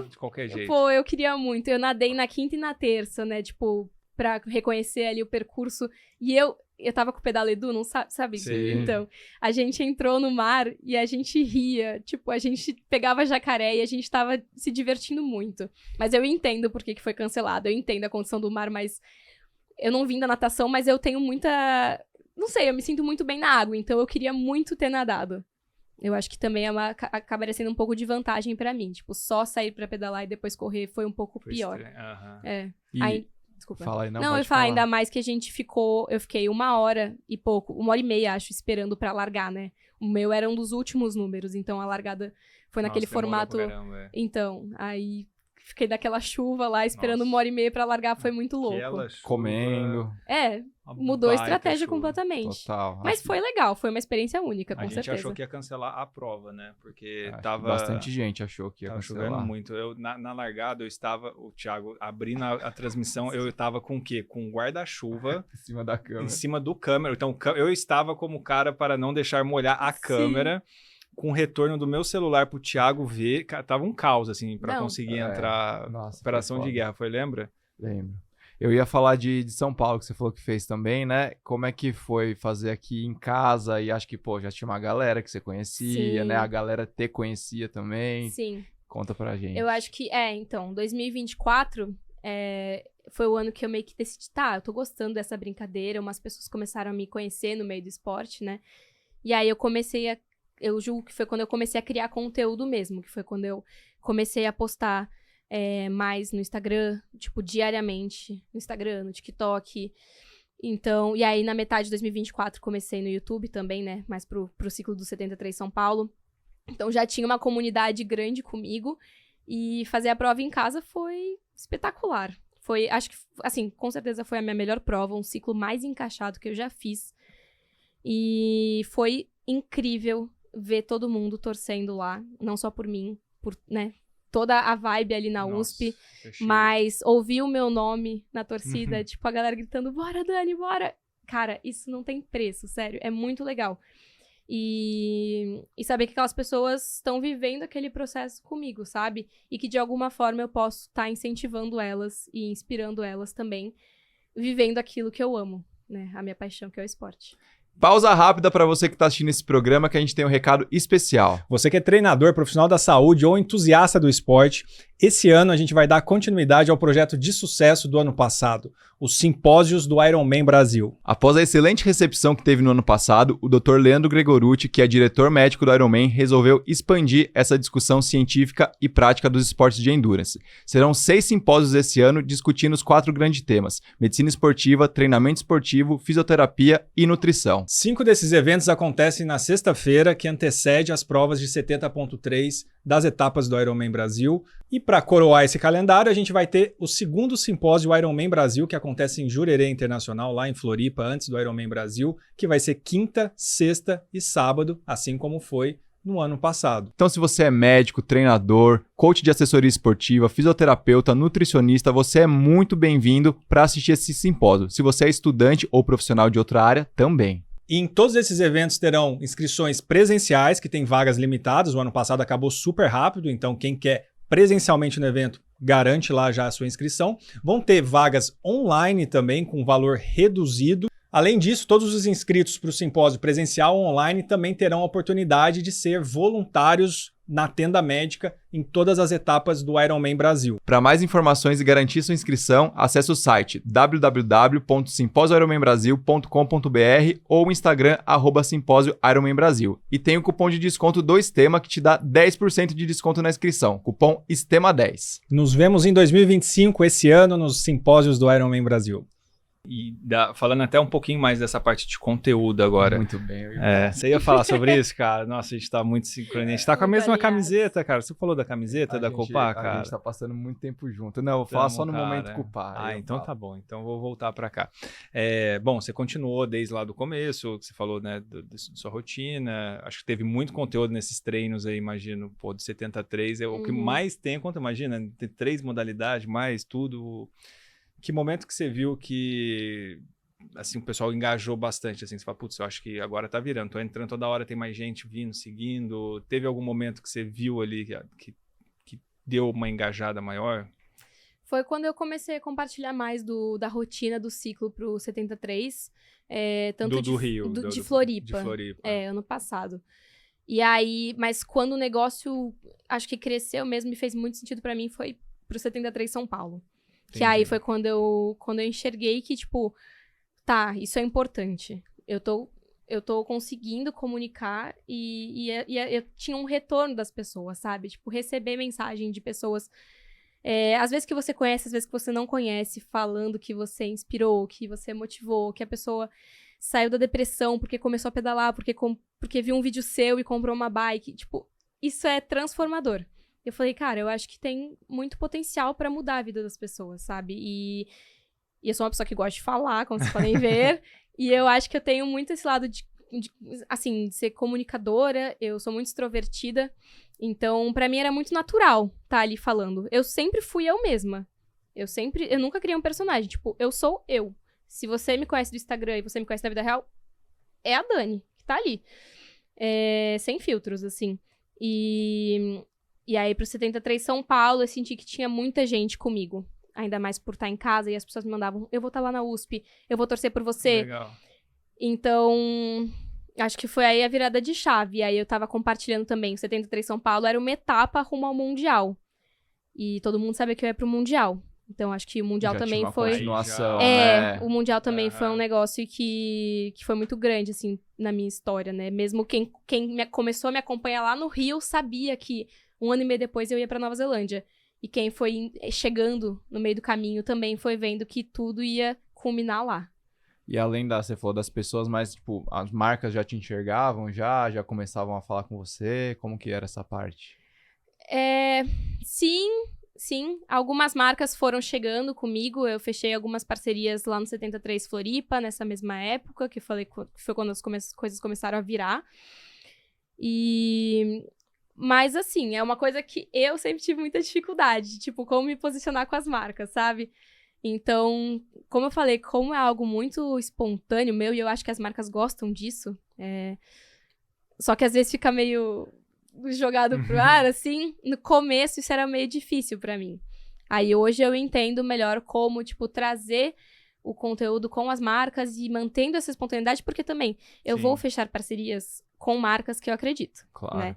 Speaker 2: de qualquer jeito.
Speaker 1: Pô, eu queria muito. Eu nadei na quinta e na terça, né? Tipo, pra reconhecer ali o percurso. E eu tava com o pedal Edu, não sabe?
Speaker 3: Sim.
Speaker 1: Então, a gente entrou no mar e a gente ria. Tipo, a gente pegava jacaré e a gente tava se divertindo muito. Mas eu entendo por que foi cancelado. Eu entendo a condição do mar, mas... Eu não vim da natação, mas eu tenho muita... Não sei, eu me sinto muito bem na água. Então, eu queria muito ter nadado. Eu acho que também acabaria sendo um pouco de vantagem pra mim. Tipo, só sair pra pedalar e depois correr foi um pouco pior.
Speaker 3: E...
Speaker 1: Desculpa.
Speaker 3: Fala aí, não,
Speaker 1: eu
Speaker 3: pode
Speaker 1: ia falar, ainda mais que eu fiquei 1 hora e pouco, 1h30, acho, esperando pra largar, né? O meu era um dos últimos números, então a largada foi naquele formato. Então, aí fiquei daquela chuva lá, esperando 1h30 pra largar, foi muito louco.
Speaker 3: Comendo.
Speaker 1: Mudou a estratégia completamente.
Speaker 3: Total.
Speaker 1: Mas foi legal, foi uma experiência única, com certeza.
Speaker 2: A gente achou que ia cancelar a prova, né? Porque tava...
Speaker 3: Bastante gente achou que ia cancelar.
Speaker 2: Tava chovendo muito. Eu, na largada, o Thiago abrindo a transmissão, eu tava com o quê? Com um guarda-chuva...
Speaker 3: Em cima da câmera.
Speaker 2: Em cima do câmera. Então, eu estava como cara para não deixar molhar a câmera... Com o retorno do meu celular pro Thiago ver, tava um caos, assim, pra conseguir entrar. Operação de guerra, lembra?
Speaker 3: Lembro. Eu ia falar de São Paulo, que você falou que fez também, né? Como é que foi fazer aqui em casa? E acho que, já tinha uma galera que você conhecia,
Speaker 1: Sim.
Speaker 3: né? A galera te conhecia também.
Speaker 1: Sim.
Speaker 3: Conta pra gente.
Speaker 1: Eu acho que, então, 2024 foi o ano que eu meio que decidi, eu tô gostando dessa brincadeira, umas pessoas começaram a me conhecer no meio do esporte, né? E aí eu julgo que foi quando eu comecei a criar conteúdo mesmo, que foi quando eu comecei a postar mais no Instagram, tipo, diariamente, no Instagram, no TikTok. Então, e aí na metade de 2024 comecei no YouTube também, né, mais pro ciclo do 73 São Paulo. Então já tinha uma comunidade grande comigo e fazer a prova em casa foi espetacular. Foi, acho que, assim, com certeza foi a minha melhor prova, um ciclo mais encaixado que eu já fiz. E foi incrível ver todo mundo torcendo lá, não só por mim, por, né, toda a vibe ali na USP, mas ouvir o meu nome na torcida, tipo, a galera gritando, bora, Dani, bora! Cara, isso não tem preço, sério, é muito legal. E saber que aquelas pessoas estão vivendo aquele processo comigo, sabe? E que de alguma forma eu posso estar incentivando elas e inspirando elas também, vivendo aquilo que eu amo, né? A minha paixão, que é o esporte.
Speaker 3: Pausa rápida para você que está assistindo esse programa, que a gente tem um recado especial.
Speaker 2: Você que é treinador, profissional da saúde ou entusiasta do esporte, esse ano a gente vai dar continuidade ao projeto de sucesso do ano passado, os Simpósios do Ironman Brasil.
Speaker 3: Após a excelente recepção que teve no ano passado, o Dr. Leandro Gregorucci, que é diretor médico do Ironman, resolveu expandir essa discussão científica e prática dos esportes de endurance. Serão 6 simpósios esse ano discutindo os 4 grandes temas: medicina esportiva, treinamento esportivo, fisioterapia e nutrição.
Speaker 2: 5 desses eventos acontecem na sexta-feira, que antecede as provas de 70.3 das etapas do Ironman Brasil. E para coroar esse calendário, a gente vai ter o segundo simpósio Ironman Brasil, que acontece em Jurerê Internacional, lá em Floripa, antes do Ironman Brasil, que vai ser quinta, sexta e sábado, assim como foi no ano passado.
Speaker 3: Então, se você é médico, treinador, coach de assessoria esportiva, fisioterapeuta, nutricionista, você é muito bem-vindo para assistir esse simpósio. Se você é estudante ou profissional de outra área, também.
Speaker 2: E em todos esses eventos terão inscrições presenciais, que tem vagas limitadas. O ano passado acabou super rápido, então quem quer presencialmente no evento, garante lá já a sua inscrição. Vão ter vagas online também, com valor reduzido. Além disso, todos os inscritos para o simpósio presencial ou online também terão a oportunidade de ser voluntários na tenda médica em todas as etapas do Ironman Brasil.
Speaker 3: Para mais informações e garantir sua inscrição, acesse o site www.simposioironmanbrasil.com.br ou o Instagram @simpósioironmanbrasil. E tem o cupom de desconto do Estema que te dá 10% de desconto na inscrição. Cupom ESTEMA10.
Speaker 2: Nos vemos em 2025, esse ano, nos simpósios do Ironman Brasil. E falando até um pouquinho mais dessa parte de conteúdo agora.
Speaker 3: Muito bem.
Speaker 2: Você ia falar sobre isso, cara? Nossa, a gente tá muito sincronizado. A gente tá com a mesma camiseta, cara. Você falou da camiseta da Copar, cara?
Speaker 3: A gente tá passando muito tempo junto. Não, eu vou falar só no momento Copar.
Speaker 2: Então tá bom. Então vou voltar pra cá. Bom, você continuou desde lá do começo, que você falou, né, da sua rotina. Acho que teve muito conteúdo nesses treinos aí, imagino. Pô, do 73 é o que mais tem, quanto imagina? Tem 3 modalidades, mais tudo. Que momento que você viu que assim, o pessoal engajou bastante? Assim, você fala, putz, eu acho que agora tá virando. Tô entrando toda hora, tem mais gente vindo, seguindo. Teve algum momento que você viu ali que deu uma engajada maior?
Speaker 1: Foi quando eu comecei a compartilhar mais da rotina do ciclo pro 73. Tanto
Speaker 2: do Rio.
Speaker 1: De Floripa.
Speaker 2: De Floripa.
Speaker 1: Ano passado. E aí, mas quando o negócio, acho que cresceu mesmo e fez muito sentido pra mim, foi pro 73 São Paulo. Que aí foi quando eu enxerguei que, tipo, tá, isso é importante. Eu tô conseguindo comunicar e eu tinha um retorno das pessoas, sabe? Tipo, receber mensagem de pessoas, às vezes que você conhece, às vezes que você não conhece, falando que você inspirou, que você motivou, que a pessoa saiu da depressão porque começou a pedalar, porque viu um vídeo seu e comprou uma bike. Tipo, isso é transformador. Eu falei, cara, eu acho que tem muito potencial pra mudar a vida das pessoas, sabe? E eu sou uma pessoa que gosta de falar, como vocês podem ver. E eu acho que eu tenho muito esse lado de ser comunicadora. Eu sou muito extrovertida. Então, pra mim era muito natural estar ali falando. Eu sempre fui eu mesma. Eu nunca criei um personagem. Tipo, eu sou eu. Se você me conhece do Instagram e você me conhece da vida real, é a Dani, que tá ali. Sem filtros, assim. E aí, pro 73 São Paulo, eu senti que tinha muita gente comigo. Ainda mais por estar em casa. E as pessoas me mandavam, eu vou estar lá na USP. Eu vou torcer por você.
Speaker 2: Legal.
Speaker 1: Então, acho que foi aí a virada de chave. E aí, eu tava compartilhando também. O 73 São Paulo era uma etapa rumo ao Mundial. E todo mundo sabia que eu ia pro Mundial. Então, acho que o Mundial também foi...
Speaker 3: continuação,
Speaker 1: o Mundial também foi um negócio que foi muito grande, assim, na minha história, né? Mesmo quem começou a me acompanhar lá no Rio sabia que 1 ano e meio depois eu ia pra Nova Zelândia. E quem foi chegando no meio do caminho também foi vendo que tudo ia culminar lá.
Speaker 3: E além você falou das pessoas, mas, tipo, as marcas já te enxergavam, já começavam a falar com você? Como que era essa parte?
Speaker 1: Sim. Algumas marcas foram chegando comigo. Eu fechei algumas parcerias lá no 73 Floripa, nessa mesma época, que foi quando as coisas começaram a virar. Mas, assim, é uma coisa que eu sempre tive muita dificuldade, tipo, como me posicionar com as marcas, sabe? Então, como eu falei, como é algo muito espontâneo meu, e eu acho que as marcas gostam disso, só que às vezes fica meio jogado pro ar, assim, no começo isso era meio difícil pra mim. Aí hoje eu entendo melhor como, tipo, trazer o conteúdo com as marcas e mantendo essa espontaneidade, porque também eu vou fechar parcerias com marcas que eu acredito,
Speaker 3: claro,
Speaker 1: né?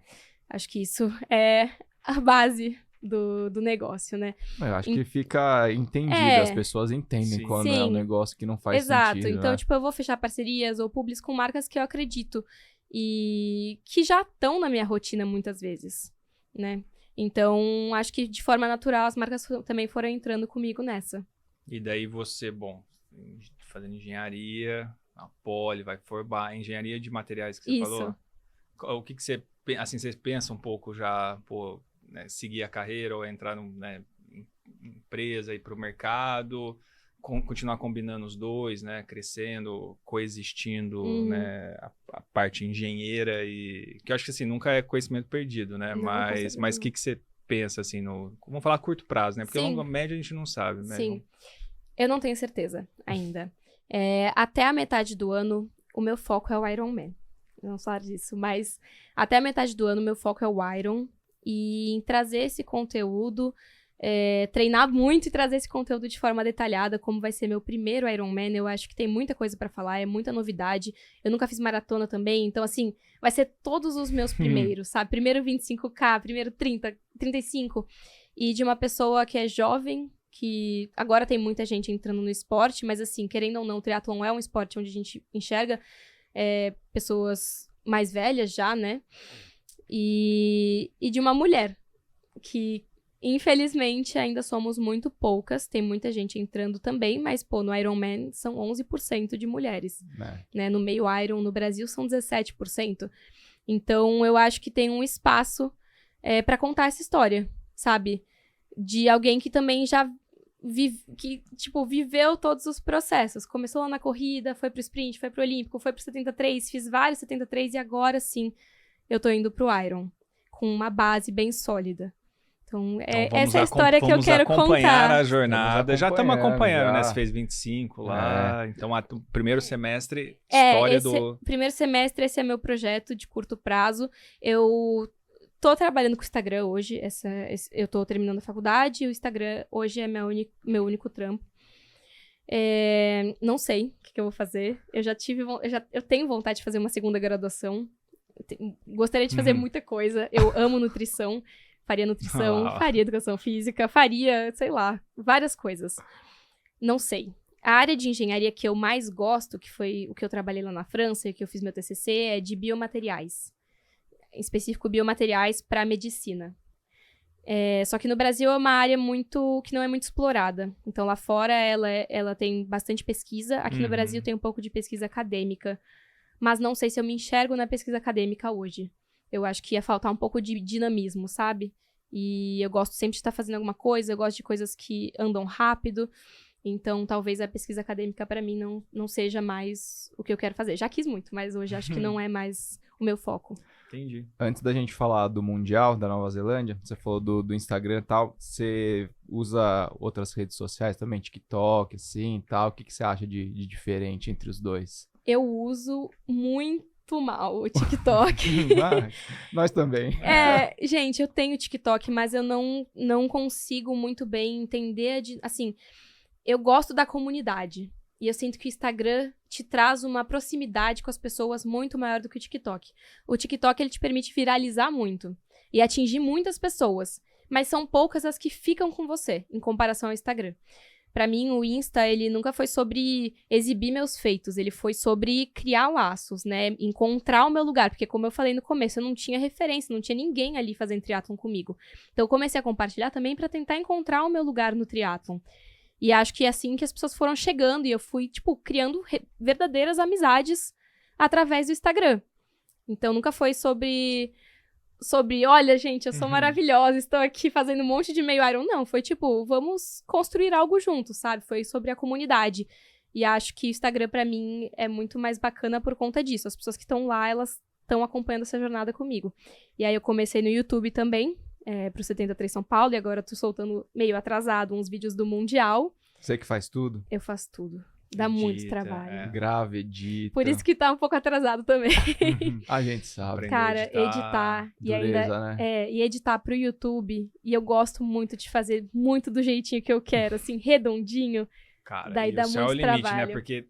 Speaker 1: Acho que isso é a base do negócio, né?
Speaker 3: Eu acho que fica entendido, as pessoas entendem quando é um negócio que não faz sentido.
Speaker 1: Exato, então, tipo, eu vou fechar parcerias ou publis com marcas que eu acredito e que já estão na minha rotina muitas vezes, né? Então, acho que de forma natural as marcas também foram entrando comigo nessa.
Speaker 2: E daí você, fazendo engenharia, a Poli, vai formar engenharia de materiais que você falou. O que você assim, você pensa um pouco já, pô, né, seguir a carreira ou entrar em empresa, ir para o mercado, continuar combinando os dois, né, crescendo, coexistindo, né, a parte engenheira e que eu acho que assim nunca é conhecimento perdido, né?
Speaker 1: Não,
Speaker 2: Mas o que você pensa assim vamos falar a curto prazo, né? Porque
Speaker 1: Sim.
Speaker 2: longa média a gente não sabe, né?
Speaker 1: Sim. Eu não tenho certeza ainda. Até a metade do ano, o meu foco é o Ironman. Eu não falo disso, mas até a metade do ano, o meu foco é o Iron. E em trazer esse conteúdo, treinar muito e trazer esse conteúdo de forma detalhada, como vai ser meu primeiro Ironman. Eu acho que tem muita coisa pra falar, é muita novidade. Eu nunca fiz maratona também, então assim, vai ser todos os meus primeiros, sabe? Primeiro 25K, primeiro 30, 35. E de uma pessoa que é jovem, que agora tem muita gente entrando no esporte, mas assim, querendo ou não, o triatlon é um esporte onde a gente enxerga pessoas mais velhas já, né? E de uma mulher, que infelizmente ainda somos muito poucas, tem muita gente entrando também, mas pô, no Ironman são 11% de mulheres, né? No meio Iron, no Brasil, são 17%. Então, eu acho que tem um espaço pra contar essa história, sabe? De alguém que também já viveu todos os processos. Começou lá na corrida, foi pro sprint, foi pro olímpico, foi pro 73, fiz vários 73 e agora sim eu tô indo pro Iron, com uma base bem sólida. Então, essa é a história que eu quero contar.
Speaker 2: Vamos acompanhar a jornada. Já estamos acompanhando,
Speaker 3: já.
Speaker 2: né? Você fez 25 lá. Então, o primeiro semestre, história do...
Speaker 1: Primeiro semestre, esse é meu projeto de curto prazo. Eu tô trabalhando com o Instagram hoje. Eu tô terminando a faculdade e o Instagram hoje é meu único trampo. Não sei o que eu vou fazer. Eu tenho vontade de fazer uma segunda graduação. Gostaria de fazer muita coisa. Eu amo nutrição. Faria nutrição, faria educação física, faria, sei lá, várias coisas. Não sei. A área de engenharia que eu mais gosto, que foi o que eu trabalhei lá na França, que eu fiz meu TCC, é de biomateriais. Em específico, biomateriais para medicina. Só que no Brasil é uma área que não é muito explorada. Então, lá fora, ela tem bastante pesquisa. Aqui no Brasil tem um pouco de pesquisa acadêmica. Mas não sei se eu me enxergo na pesquisa acadêmica hoje. Eu acho que ia faltar um pouco de dinamismo, sabe? E eu gosto sempre de estar fazendo alguma coisa, eu gosto de coisas que andam rápido. Então, talvez a pesquisa acadêmica, para mim, não seja mais o que eu quero fazer. Já quis muito, mas hoje acho que não é mais o meu foco.
Speaker 2: Entendi.
Speaker 3: Antes da gente falar do Mundial da Nova Zelândia, você falou do Instagram e tal, você usa outras redes sociais também, TikTok, assim, e tal. O que você acha de diferente entre os dois?
Speaker 1: Eu uso muito mal o TikTok.
Speaker 3: Nós também.
Speaker 1: Gente, eu tenho TikTok, mas eu não consigo muito bem entender, assim, eu gosto da comunidade. E eu sinto que o Instagram te traz uma proximidade com as pessoas muito maior do que o TikTok. O TikTok, ele te permite viralizar muito e atingir muitas pessoas, mas são poucas as que ficam com você, em comparação ao Instagram. Pra mim, o Insta, ele nunca foi sobre exibir meus feitos, ele foi sobre criar laços, né? Encontrar o meu lugar, porque como eu falei no começo, eu não tinha referência, não tinha ninguém ali fazendo triatlon comigo. Então, eu comecei a compartilhar também pra tentar encontrar o meu lugar no triatlon. E acho que é assim que as pessoas foram chegando, e eu fui, criando verdadeiras amizades através do Instagram. Então, nunca foi sobre olha, gente, eu sou maravilhosa, estou aqui fazendo um monte de meio Iron. Não, foi vamos construir algo juntos, sabe? Foi sobre a comunidade. E acho que o Instagram, pra mim, é muito mais bacana por conta disso. As pessoas que estão lá, elas estão acompanhando essa jornada comigo. E aí eu comecei no YouTube também, pro 73 São Paulo, e agora eu tô soltando meio atrasado uns vídeos do Mundial.
Speaker 3: Você que faz tudo?
Speaker 1: Eu faço tudo. Dá muito trabalho.
Speaker 3: Grave, edita.
Speaker 1: Por isso que tá um pouco atrasado também.
Speaker 3: A gente sabe.
Speaker 1: Cara, editar e
Speaker 3: dureza,
Speaker 1: ainda
Speaker 3: né?
Speaker 1: e editar pro YouTube. E eu gosto muito de fazer muito do jeitinho que eu quero, assim, redondinho.
Speaker 2: Cara,
Speaker 1: daí dá muito
Speaker 2: é o limite,
Speaker 1: trabalho.
Speaker 2: né? Porque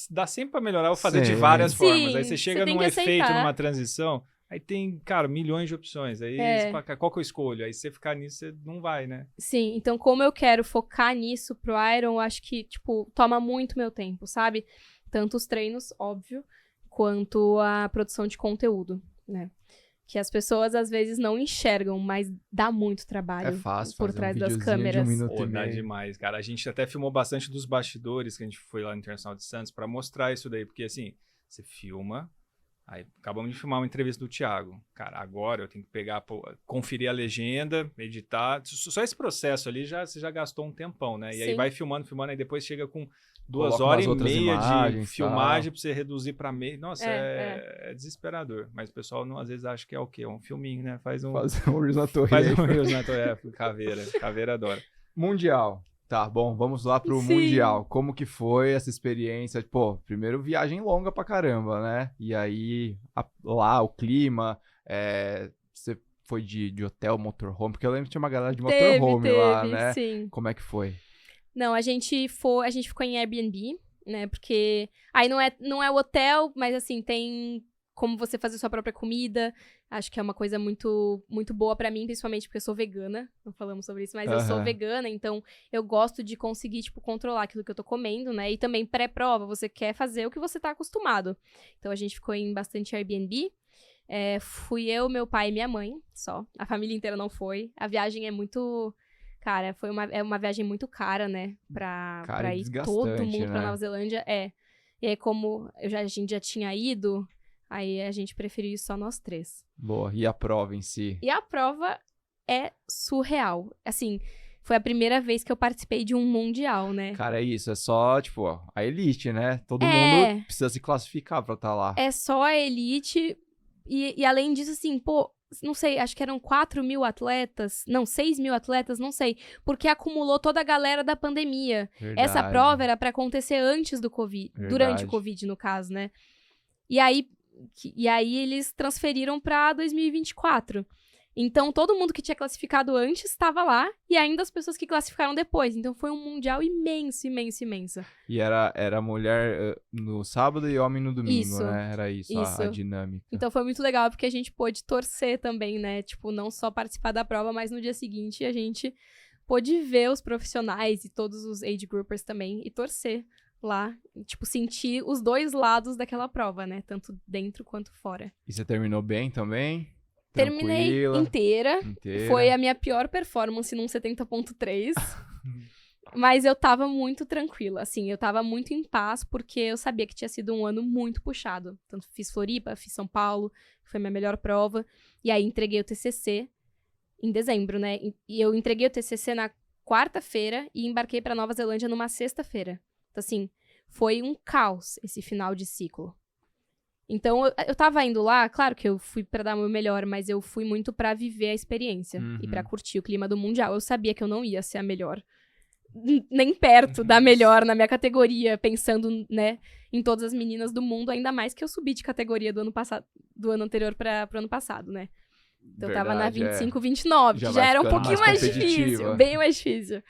Speaker 2: dá sempre pra melhorar ou fazer de várias formas. Aí você chega num efeito, numa transição, aí tem, cara, milhões de opções. Aí você fala, qual que eu escolho? Aí você ficar nisso, você não vai, né?
Speaker 1: Sim, então como eu quero focar nisso pro Iron, eu acho que, toma muito meu tempo, sabe? Tanto os treinos, óbvio, quanto a produção de conteúdo, né? Que as pessoas, às vezes, não enxergam, mas dá muito trabalho por trás das câmeras.
Speaker 3: De 1 minuto e
Speaker 2: Dá
Speaker 3: meio.
Speaker 2: demais, cara. A gente até filmou bastante dos bastidores, que a gente foi lá no Internacional de Santos, pra mostrar isso daí. Porque, assim, você filma, Aí acabamos de filmar uma entrevista do Thiago. Cara, agora eu tenho que pegar, conferir a legenda, editar. Só esse processo ali você já gastou um tempão, né? E aí
Speaker 1: Sim.
Speaker 2: vai filmando, aí depois chega com 2
Speaker 3: Coloca
Speaker 2: horas
Speaker 3: umas
Speaker 2: e
Speaker 3: outras
Speaker 2: meia de
Speaker 3: imagens,
Speaker 2: filmagem
Speaker 3: tal.
Speaker 2: pra você reduzir pra meia. Nossa, é desesperador. Mas o pessoal às vezes acha que é o quê? É um filminho, né?
Speaker 3: Fazer um Reels na torre.
Speaker 2: Faz um Reels na torre. Caveira. Caveira adora.
Speaker 3: Mundial. Tá, bom, vamos lá pro
Speaker 1: Sim.
Speaker 3: Mundial. Como que foi essa experiência? Pô, primeiro viagem longa pra caramba, né? E aí, lá, o clima, você foi de hotel, motorhome? Porque eu lembro que tinha uma galera de motorhome lá, né?
Speaker 1: Sim.
Speaker 3: Como é que foi?
Speaker 1: Não, a gente ficou em Airbnb, né? Porque aí não é o hotel, mas assim, tem como você fazer sua própria comida. Acho que é uma coisa muito, muito boa pra mim, principalmente porque eu sou vegana. Não falamos sobre isso, mas eu sou vegana, então eu gosto de conseguir, tipo, controlar aquilo que eu tô comendo, né? E também pré-prova, você quer fazer o que você tá acostumado. Então a gente ficou em bastante Airbnb. Fui eu, meu pai e minha mãe, só. A família inteira não foi. A viagem é muito... Cara, é uma viagem muito cara, né? Pra ir todo mundo pra Nova Zelândia. E aí, como a gente já tinha ido, aí a gente preferiu ir só nós 3.
Speaker 3: Boa. E a prova em si?
Speaker 1: E a prova é surreal. Assim, foi a primeira vez que eu participei de um mundial, né?
Speaker 3: Cara, é isso. É só, tipo, ó, a elite, né? Todo mundo precisa se classificar pra estar lá.
Speaker 1: É só a elite. E além disso, assim, pô... Não sei, acho que eram 4.000 atletas. Não, 6.000 atletas, não sei. Porque acumulou toda a galera da pandemia.
Speaker 3: Verdade.
Speaker 1: Essa prova era pra acontecer antes do Covid.
Speaker 3: Verdade.
Speaker 1: Durante o Covid, no caso, né? E aí eles transferiram pra 2024. Então, todo mundo que tinha classificado antes estava lá. E ainda as pessoas que classificaram depois. Então, foi um mundial imenso, imenso, imenso.
Speaker 3: E era mulher no sábado e homem no domingo,
Speaker 1: Isso.
Speaker 3: né? Era isso. A dinâmica.
Speaker 1: Então, foi muito legal, porque a gente pôde torcer também, né? Tipo, não só participar da prova, mas no dia seguinte a gente pôde ver os profissionais e todos os age groupers também e torcer lá. Tipo, sentir os dois lados daquela prova, né? Tanto dentro quanto fora.
Speaker 3: E você terminou bem também?
Speaker 1: Terminei
Speaker 3: Tranquila?
Speaker 1: inteira. Foi a minha pior performance num 70.3. Mas eu tava muito tranquila, assim, eu tava muito em paz, porque eu sabia que tinha sido um ano muito puxado. Tanto fiz Floripa, fiz São Paulo, que foi minha melhor prova. E aí entreguei o TCC em dezembro, né? E eu entreguei o TCC na quarta-feira e embarquei pra Nova Zelândia numa sexta-feira. Então, assim, foi um caos esse final de ciclo. Então, eu tava indo lá, claro que eu fui pra dar o meu melhor, mas eu fui muito pra viver a experiência e pra curtir o clima do Mundial. Eu sabia que eu não ia ser a melhor, nem perto da melhor na minha categoria, pensando, né, em todas as meninas do mundo, ainda mais que eu subi de categoria do ano anterior pro ano passado, né? Então, eu tava na 25, 29, que já era um pouquinho mais difícil, bem mais difícil.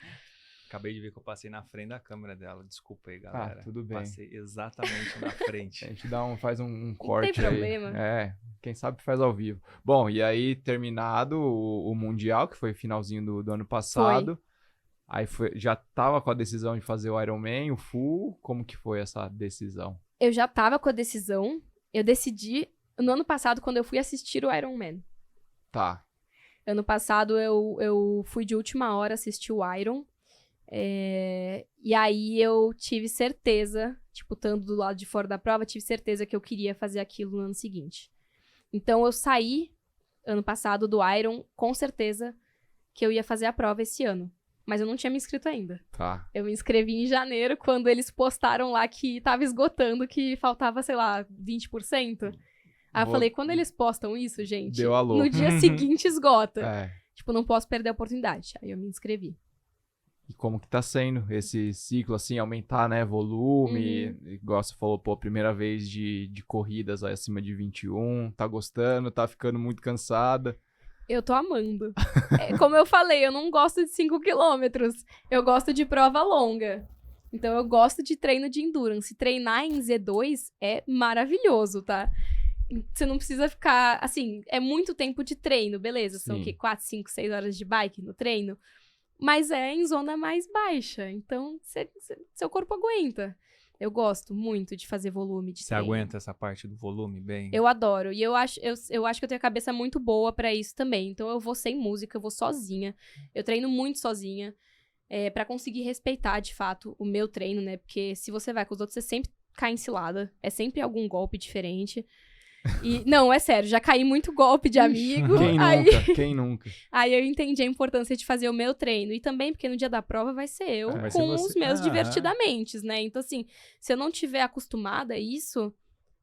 Speaker 2: Acabei de ver que eu passei na frente da câmera dela. Desculpa aí, galera.
Speaker 3: Tudo bem.
Speaker 2: Passei exatamente na frente.
Speaker 3: A gente faz um corte aí.
Speaker 1: Não tem problema.
Speaker 3: Quem sabe faz ao vivo. Bom, e aí, terminado o Mundial, que foi finalzinho do ano passado. Aí já tava com a decisão de fazer o Ironman, o full. Como que foi essa decisão?
Speaker 1: Eu já tava com a decisão. Eu decidi no ano passado, quando eu fui assistir o Ironman.
Speaker 3: Tá.
Speaker 1: Ano passado, eu fui de última hora assistir o Iron. E aí eu tive certeza, tipo, estando do lado de fora da prova, tive certeza que eu queria fazer aquilo no ano seguinte. Então eu saí, ano passado, do Iron, com certeza que eu ia fazer a prova esse ano. Mas eu não tinha me inscrito ainda.
Speaker 3: Tá.
Speaker 1: Eu me inscrevi em janeiro, quando eles postaram lá que tava esgotando, que faltava, sei lá, 20%. Aí eu falei, quando eles postam isso, gente,
Speaker 3: deu alô.
Speaker 1: no dia seguinte esgota. Tipo, não posso perder a oportunidade. Aí eu me inscrevi.
Speaker 3: E como que tá sendo esse ciclo, assim, aumentar, né, volume, igual você falou, pô, primeira vez de corridas aí acima de 21, tá gostando, tá ficando muito cansada?
Speaker 1: Eu tô amando. Como eu falei, eu não gosto de 5 quilômetros, eu gosto de prova longa. Então eu gosto de treino de endurance. Treinar em Z2 é maravilhoso, tá? Você não precisa ficar, assim, é muito tempo de treino, beleza? São o quê? 4, 5, 6 horas de bike no treino? Mas é em zona mais baixa, então seu corpo aguenta. Eu gosto muito de fazer volume de treino.
Speaker 2: Você aguenta essa parte do volume bem?
Speaker 1: Eu adoro, e eu acho que eu tenho a cabeça muito boa pra isso também. Então eu vou sem música, eu vou sozinha. Eu treino muito sozinha, pra conseguir respeitar, de fato, o meu treino, né? Porque se você vai com os outros, você sempre cai em cilada. É sempre algum golpe diferente. E, não, é sério, já caí muito golpe de amigo.
Speaker 3: Quem nunca?
Speaker 1: Aí eu entendi a importância de fazer o meu treino. E também porque no dia da prova vai ser eu
Speaker 2: Vai
Speaker 1: com
Speaker 2: ser você.
Speaker 1: os meus divertidamente, né? Então, assim, se eu não tiver acostumada a isso,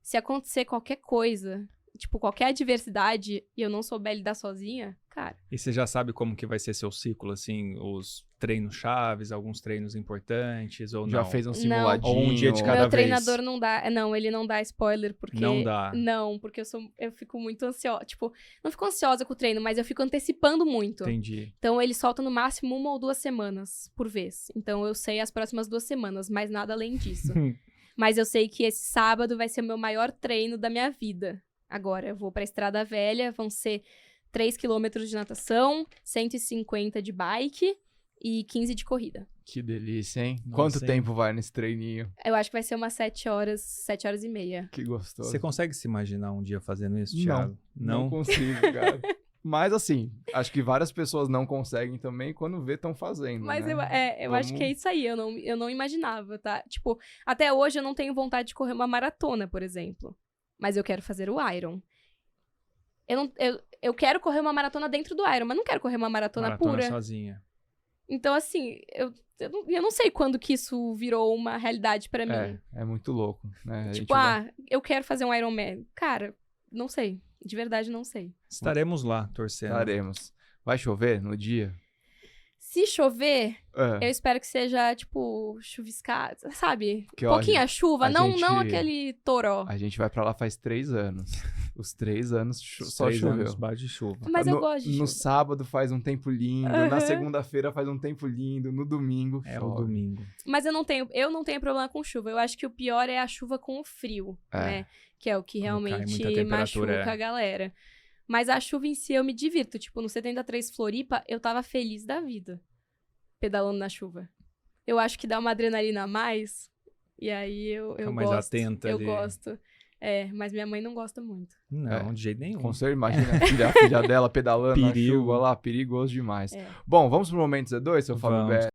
Speaker 1: se acontecer qualquer coisa, tipo, qualquer adversidade, e eu não souber lidar sozinha, cara...
Speaker 2: E você já sabe como que vai ser seu ciclo, assim, os treinos chaves, alguns treinos importantes, ou
Speaker 3: Já
Speaker 2: não?
Speaker 3: fez um simuladinho?
Speaker 2: Ou um dia de cada
Speaker 1: Meu
Speaker 2: vez?
Speaker 1: treinador não dá... Não, ele não dá spoiler, porque...
Speaker 2: Não dá.
Speaker 1: Não, porque eu fico muito ansiosa. Tipo, não fico ansiosa com o treino, mas eu fico antecipando muito.
Speaker 2: Entendi.
Speaker 1: Então, ele solta no máximo 1 ou 2 semanas por vez. Então, eu sei as próximas 2 semanas, mas nada além disso. Mas eu sei que esse sábado vai ser o meu maior treino da minha vida. Agora, eu vou pra Estrada Velha, vão ser 3 quilômetros de natação, 150 de bike e 15 de corrida.
Speaker 3: Que delícia, hein?
Speaker 2: Nossa,
Speaker 3: Quanto
Speaker 2: hein?
Speaker 3: tempo vai nesse treininho?
Speaker 1: Eu acho que vai ser umas 7 horas e meia.
Speaker 3: Que gostoso.
Speaker 2: Você consegue se imaginar um dia fazendo isso,
Speaker 3: Não.
Speaker 2: Thiago?
Speaker 3: Não consigo, cara. Mas assim, acho que várias pessoas não conseguem também quando vê estão fazendo,
Speaker 1: Mas
Speaker 3: né?
Speaker 1: eu acho que é isso aí, eu não imaginava, tá? Tipo, até hoje eu não tenho vontade de correr uma maratona, por exemplo. Mas eu quero fazer o Iron. Eu quero correr uma maratona dentro do Iron, mas não quero correr uma maratona pura.
Speaker 2: Sozinha.
Speaker 1: Então, assim, eu não sei quando que isso virou uma realidade pra mim.
Speaker 3: É muito louco, né?
Speaker 1: Tipo, eu quero fazer um Iron Man. Cara, não sei. De verdade, não sei.
Speaker 2: Estaremos lá, torcendo.
Speaker 3: Estaremos. Vai chover no dia?
Speaker 1: Se chover,
Speaker 3: É.
Speaker 1: eu espero que seja, tipo, chuviscado, sabe?
Speaker 3: Que,
Speaker 1: Pouquinha
Speaker 3: olha,
Speaker 1: chuva,
Speaker 3: a
Speaker 1: não
Speaker 3: gente-
Speaker 1: aquele toró.
Speaker 3: A gente vai pra lá faz 3 anos. Os 3 anos
Speaker 2: Os
Speaker 3: só
Speaker 2: 3
Speaker 3: choveu.
Speaker 2: anos bate de chuva.
Speaker 1: Mas eu
Speaker 3: No-
Speaker 1: gosto de
Speaker 3: No
Speaker 1: chuva.
Speaker 3: sábado faz um tempo lindo, na
Speaker 1: Aham.
Speaker 3: segunda-feira faz um tempo lindo, no domingo
Speaker 2: É o
Speaker 3: chove.
Speaker 2: domingo.
Speaker 1: Mas eu não tenho problema com chuva. Eu acho que o pior é a chuva com o frio, né? Que é o que
Speaker 2: Quando cai
Speaker 1: realmente
Speaker 2: muita temperatura,
Speaker 1: machuca a galera. Mas a chuva em si eu me divirto. Tipo, no 73 Floripa, eu tava feliz da vida. Pedalando na chuva. Eu acho que dá uma adrenalina a mais. E aí eu
Speaker 2: Fica mais
Speaker 1: gosto.
Speaker 2: atenta
Speaker 1: Eu
Speaker 2: ali.
Speaker 1: gosto. É, mas minha mãe não gosta muito.
Speaker 2: Não, de jeito nenhum.
Speaker 3: Com certeza, imagina a filha dela pedalando na
Speaker 2: Perigo.
Speaker 3: chuva lá, perigoso demais.
Speaker 1: É.
Speaker 3: Bom, vamos pro momento Z2, seu Fábio
Speaker 2: Vamos.
Speaker 3: Beto?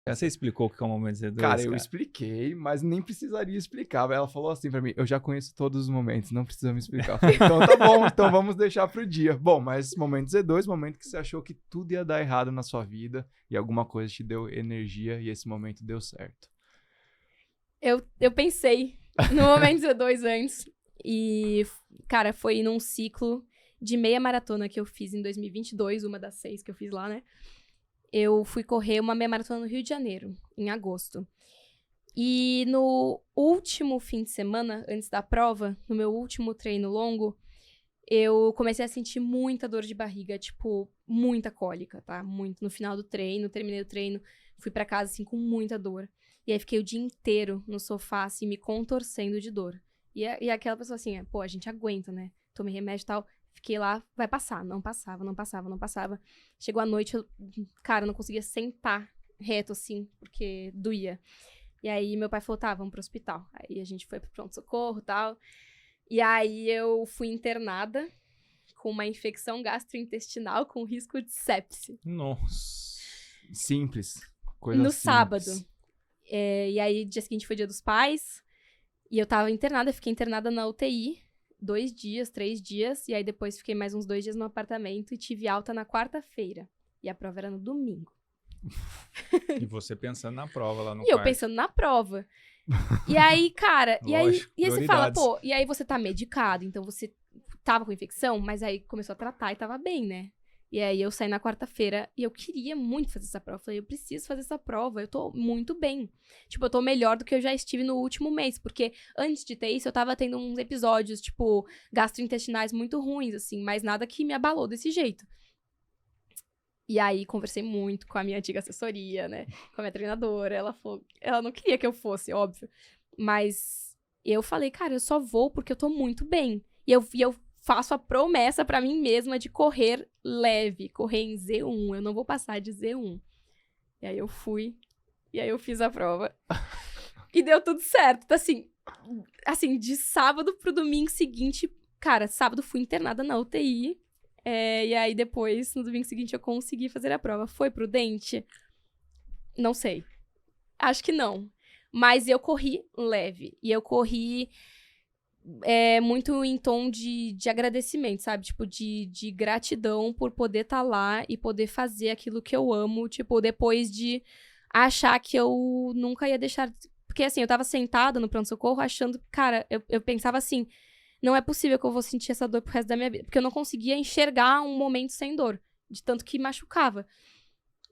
Speaker 2: Você explicou o que é o momento Z2,
Speaker 3: Cara, eu expliquei, mas nem precisaria explicar. Ela falou assim pra mim, eu já conheço todos os momentos, não precisa me explicar. Eu falei, então tá bom, então vamos deixar pro dia. Bom, mas momento Z2, momento que você achou que tudo ia dar errado na sua vida e alguma coisa te deu energia e esse momento deu certo.
Speaker 1: Eu pensei no momento Z2 antes. E, cara, foi num ciclo de meia maratona que eu fiz em 2022, uma das 6 que eu fiz lá, né? Eu fui correr uma meia maratona no Rio de Janeiro, em agosto. E no último fim de semana, antes da prova, no meu último treino longo, eu comecei a sentir muita dor de barriga, tipo, muita cólica, tá? Muito. No final do treino, terminei o treino, fui pra casa, assim, com muita dor. E aí fiquei o dia inteiro no sofá, assim, me contorcendo de dor. E aquela pessoa assim, pô, a gente aguenta, né? Tomei remédio e tal. Fiquei lá, vai passar. Não passava, não passava, não passava. Chegou a noite, cara, eu não conseguia sentar reto, assim, porque doía. E aí meu pai falou, tá, vamos pro hospital. Aí a gente foi pro pronto-socorro e tal. E aí eu fui internada com uma infecção gastrointestinal com risco de sepse.
Speaker 2: Nossa.
Speaker 3: Simples. Coisa
Speaker 1: No
Speaker 3: simples.
Speaker 1: sábado. E aí, dia seguinte foi dia dos pais. E eu tava internada, fiquei internada na UTI. 2 dias, 3 dias. E aí depois fiquei mais uns 2 dias no apartamento e tive alta na quarta-feira. E a prova era no domingo.
Speaker 2: E você pensando na prova lá no
Speaker 1: E eu
Speaker 2: quarto.
Speaker 1: pensando na prova. E aí, cara,
Speaker 2: Lógico,
Speaker 1: e aí você fala,
Speaker 2: prioridades.
Speaker 1: pô, e aí você tá medicado, então você tava com infecção, mas aí começou a tratar e tava bem, né? E aí eu saí na quarta-feira e eu queria muito fazer essa prova. Eu falei, eu preciso fazer essa prova, eu tô muito bem. Tipo, eu tô melhor do que eu já estive no último mês, porque antes de ter isso, eu tava tendo uns episódios, tipo, gastrointestinais muito ruins, assim, mas nada que me abalou desse jeito. E aí, conversei muito com a minha antiga assessoria, né? Com a minha treinadora. Ela não queria que eu fosse, óbvio. Mas eu falei, cara, eu só vou porque eu tô muito bem. E eu faço a promessa pra mim mesma de correr leve, correr em Z1. Eu não vou passar de Z1. E aí eu fui. E aí eu fiz a prova. E deu tudo certo. Então, assim, de sábado pro domingo seguinte... Cara, sábado fui internada na UTI. E aí depois, no domingo seguinte, eu consegui fazer a prova. Foi prudente? Não sei. Acho que não. Mas eu corri leve. E eu corri muito em tom de agradecimento, sabe? Tipo, de gratidão por poder estar lá e poder fazer aquilo que eu amo. Tipo, depois de achar que eu nunca ia deixar... Porque, assim, eu tava sentada no pronto-socorro achando... Cara, eu pensava assim... Não é possível que eu vou sentir essa dor pro resto da minha vida. Porque eu não conseguia enxergar um momento sem dor. De tanto que machucava.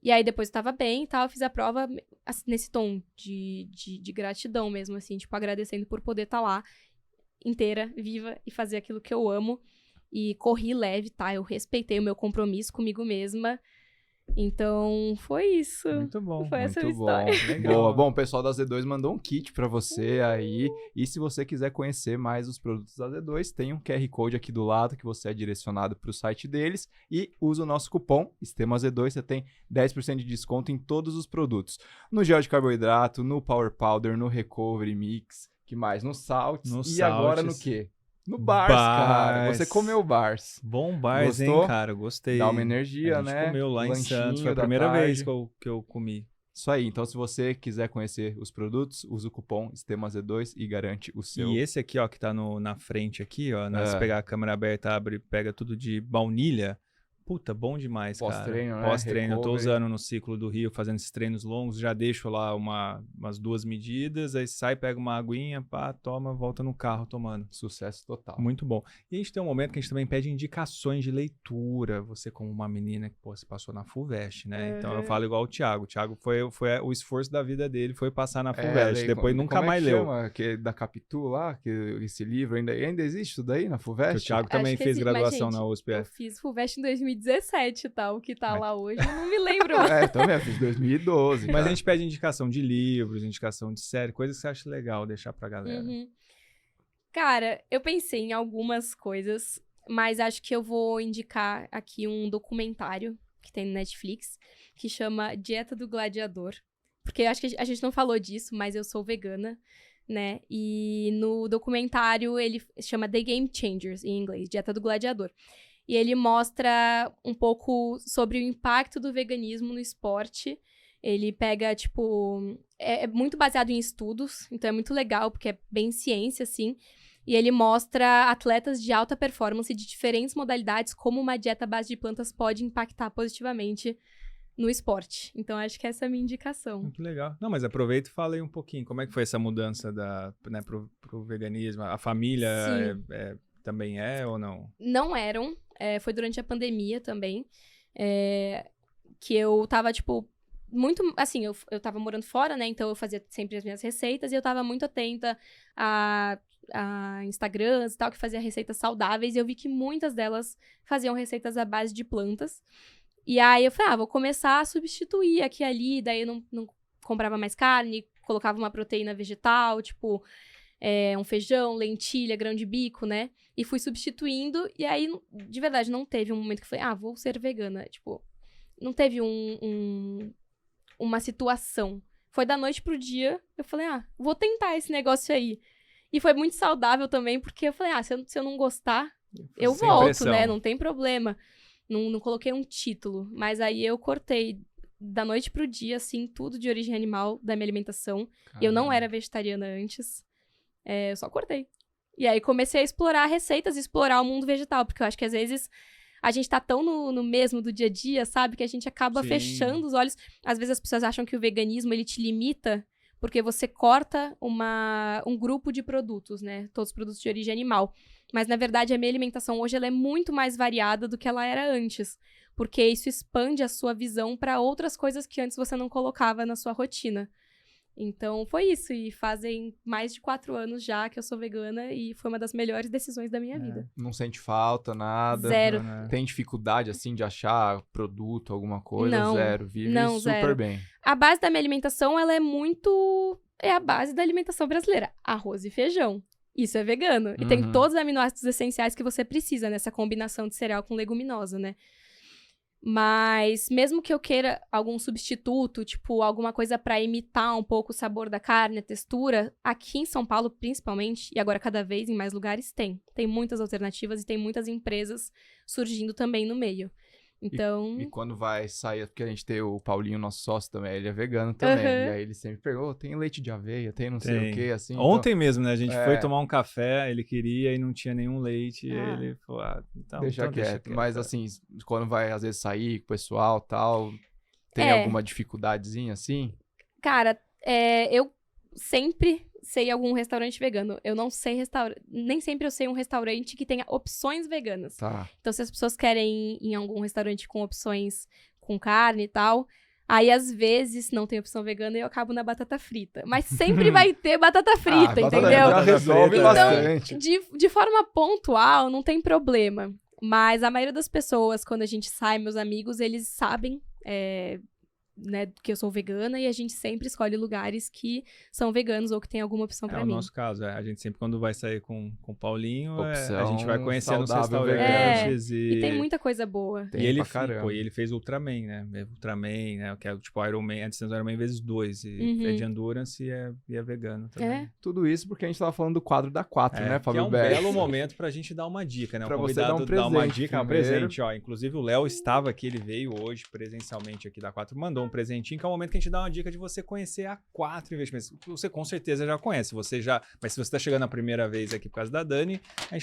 Speaker 1: E aí, depois eu tava bem e tal. Eu fiz a prova assim, nesse tom de gratidão mesmo, assim. Tipo, agradecendo por poder estar lá. Inteira, viva. E fazer aquilo que eu amo. E corri leve, tá? Eu respeitei o meu compromisso comigo mesma. Então, foi isso.
Speaker 2: Muito bom.
Speaker 1: Foi essa
Speaker 3: Muito
Speaker 1: história.
Speaker 3: bom.
Speaker 2: Legal.
Speaker 3: Boa. Bom, o pessoal da Z2 mandou um kit pra você aí. E se você quiser conhecer mais os produtos da Z2, tem um QR Code aqui do lado que você é direcionado pro site deles. E usa o nosso cupom STEMAZ2, você tem 10% de desconto em todos os produtos. No gel de carboidrato, no Power Powder, no Recovery Mix, que mais? No Salts.
Speaker 2: No
Speaker 3: E agora no
Speaker 2: Salts.
Speaker 3: quê? No Bars, cara. Você comeu Bars.
Speaker 2: Bom Bars,
Speaker 3: Gostou?
Speaker 2: hein, cara? Gostei.
Speaker 3: Dá uma energia,
Speaker 2: A gente
Speaker 3: né?
Speaker 2: comeu lá em
Speaker 3: Lanchinho
Speaker 2: Santos. Foi a
Speaker 3: da
Speaker 2: primeira vez
Speaker 3: tarde.
Speaker 2: que eu comi.
Speaker 3: Isso aí. Então, se você quiser conhecer os produtos, usa o cupom STEMAZ2 e garante o seu.
Speaker 2: E esse aqui, ó, que tá na frente aqui, ó. Se pegar a câmera aberta, abre, pega tudo de baunilha. Puta, bom demais,
Speaker 3: Pós-treino,
Speaker 2: cara.
Speaker 3: né?
Speaker 2: Pós-treino. Eu tô
Speaker 3: Recovery.
Speaker 2: usando no ciclo do Rio, fazendo esses treinos longos. Já deixo lá umas 2 medidas, aí sai, pega uma aguinha, pá, toma, volta no carro tomando.
Speaker 3: Sucesso total.
Speaker 2: Muito bom. E a gente tem um momento que a gente também pede indicações de leitura. Você, como uma menina que, pô, se passou na FUVEST, né? Então eu falo igual o Thiago. O Thiago foi o esforço da vida dele, foi passar na FUVEST. Depois nunca mais leu.
Speaker 3: Chama? Que da Capitu lá, que esse livro ainda existe isso daí na FUVEST?
Speaker 2: Que o Thiago também
Speaker 1: que
Speaker 2: fez
Speaker 1: existe, mas,
Speaker 2: graduação
Speaker 1: gente,
Speaker 2: na USP.
Speaker 1: Eu fiz FUVEST em 2017 e tal. O que tá lá hoje, eu não me lembro.
Speaker 3: Também eu fiz 2012.
Speaker 2: Mas
Speaker 3: cara.
Speaker 2: a gente pede indicação de livros, indicação de série, coisas que você acha legal deixar pra galera.
Speaker 1: Uhum. Cara, eu pensei em algumas coisas, mas acho que eu vou indicar aqui um documentário que tem no Netflix, que chama Dieta do Gladiador. Porque eu acho que a gente não falou disso, mas eu sou vegana, né? E no documentário ele chama The Game Changers, em inglês, Dieta do Gladiador. E ele mostra um pouco sobre o impacto do veganismo no esporte. Ele pega, tipo... É muito baseado em estudos, então é muito legal, porque é bem ciência, assim. E ele mostra atletas de alta performance de diferentes modalidades, como uma dieta à base de plantas pode impactar positivamente no esporte. Então, acho que essa é a minha indicação.
Speaker 2: Muito legal. Não, mas aproveita e fala aí um pouquinho. Como é que foi essa mudança pro veganismo? A família também é ou não?
Speaker 1: Não eram. Foi durante a pandemia também. Que eu tava, tipo... muito, assim, eu tava morando fora, né, então eu fazia sempre as minhas receitas e eu tava muito atenta a Instagrams e tal, que fazia receitas saudáveis, e eu vi que muitas delas faziam receitas à base de plantas, e aí eu falei, vou começar a substituir aqui e ali, daí eu não comprava mais carne, colocava uma proteína vegetal, tipo, um feijão, lentilha, grão de bico, né, e fui substituindo, e aí, de verdade, não teve um momento que eu falei, vou ser vegana, tipo, não teve uma situação. Foi da noite pro dia, eu falei, vou tentar esse negócio aí. E foi muito saudável também, porque eu falei, se eu não gostar, eu
Speaker 2: Sem
Speaker 1: volto,
Speaker 2: pressão.
Speaker 1: né? Não tem problema. Não coloquei um título, mas aí eu cortei da noite pro dia, assim, tudo de origem animal da minha alimentação. Eu não era vegetariana antes, eu só cortei. E aí comecei a explorar receitas, explorar o mundo vegetal, porque eu acho que às vezes... a gente tá tão no mesmo do dia a dia, sabe? Que a gente acaba
Speaker 2: Sim.
Speaker 1: fechando os olhos. Às vezes as pessoas acham que o veganismo, ele te limita porque você corta um grupo de produtos, né? Todos os produtos de origem animal. Mas, na verdade, a minha alimentação hoje ela é muito mais variada do que ela era antes. Porque isso expande a sua visão para outras coisas que antes você não colocava na sua rotina. Então, foi isso. E fazem mais de 4 anos já que eu sou vegana e foi uma das melhores decisões da minha vida.
Speaker 3: Não sente falta, nada?
Speaker 1: Zero.
Speaker 2: Né?
Speaker 3: Tem dificuldade, assim, de achar produto, alguma coisa?
Speaker 1: Não.
Speaker 3: Zero. Vive
Speaker 1: Não,
Speaker 3: super
Speaker 1: zero.
Speaker 3: bem.
Speaker 1: A base da minha alimentação, ela é muito... é a base da alimentação brasileira. Arroz e feijão. Isso é vegano. E tem todos os aminoácidos essenciais que você precisa nessa combinação de cereal com leguminosa, né? Mas mesmo que eu queira algum substituto, tipo, alguma coisa pra imitar um pouco o sabor da carne, a textura, aqui em São Paulo, principalmente, e agora cada vez em mais lugares, tem. Tem muitas alternativas e tem muitas empresas surgindo também no meio. Então...
Speaker 3: E quando vai sair, porque a gente tem o Paulinho, nosso sócio também, ele é vegano também. E aí ele sempre pergunta, tem leite de aveia, tem não sei o quê, assim.
Speaker 2: Ontem mesmo, né? A gente foi tomar um café, ele queria e não tinha nenhum leite. E ele falou, então
Speaker 3: deixa
Speaker 2: então
Speaker 3: quieto.
Speaker 2: deixa quieto.
Speaker 3: Mas assim, quando vai às vezes sair com o pessoal e tal, tem alguma dificuldadezinha assim?
Speaker 1: Cara, eu sempre sei algum restaurante vegano. Eu não sei nem sempre eu sei um restaurante que tenha opções veganas.
Speaker 3: Tá.
Speaker 1: Então, se as pessoas querem ir em algum restaurante com opções com carne e tal, aí às vezes não tem opção vegana e eu acabo na batata frita. Mas sempre vai ter batata frita, entendeu?
Speaker 3: Já resolve
Speaker 2: Então,
Speaker 3: bastante.
Speaker 1: De forma pontual, não tem problema. Mas a maioria das pessoas, quando a gente sai, meus amigos, eles sabem né, que eu sou vegana e a gente sempre escolhe lugares que são veganos ou que tem alguma opção pra mim.
Speaker 2: É o nosso caso, a gente sempre quando vai sair com o Paulinho, a gente vai
Speaker 3: Opção
Speaker 2: conhecendo os
Speaker 3: saudável
Speaker 2: restaurantes
Speaker 1: E tem muita coisa boa.
Speaker 3: Tem
Speaker 2: e ele,
Speaker 3: pra caramba.
Speaker 2: e ele fez Ultraman, né? Ultraman, né? Que é tipo Ironman, a distância do Ironman vezes 2. E é de endurance e é vegano também.
Speaker 3: Tudo isso porque a gente tava falando do quadro da 4, né, Fábio
Speaker 2: Que é um
Speaker 3: Berg?
Speaker 2: belo momento pra gente dar uma dica, né?
Speaker 3: Pra
Speaker 2: O
Speaker 3: você dar
Speaker 2: convidado
Speaker 3: um presente
Speaker 2: dá uma dica, um
Speaker 3: primeiro.
Speaker 2: presente, ó. Inclusive o Léo estava aqui, ele veio hoje presencialmente aqui da 4, mandou um presentinho, que é o momento que a gente dá uma dica de você conhecer a 4 investimentos. Você com certeza já conhece, mas se você está chegando a primeira vez aqui por causa da Dani,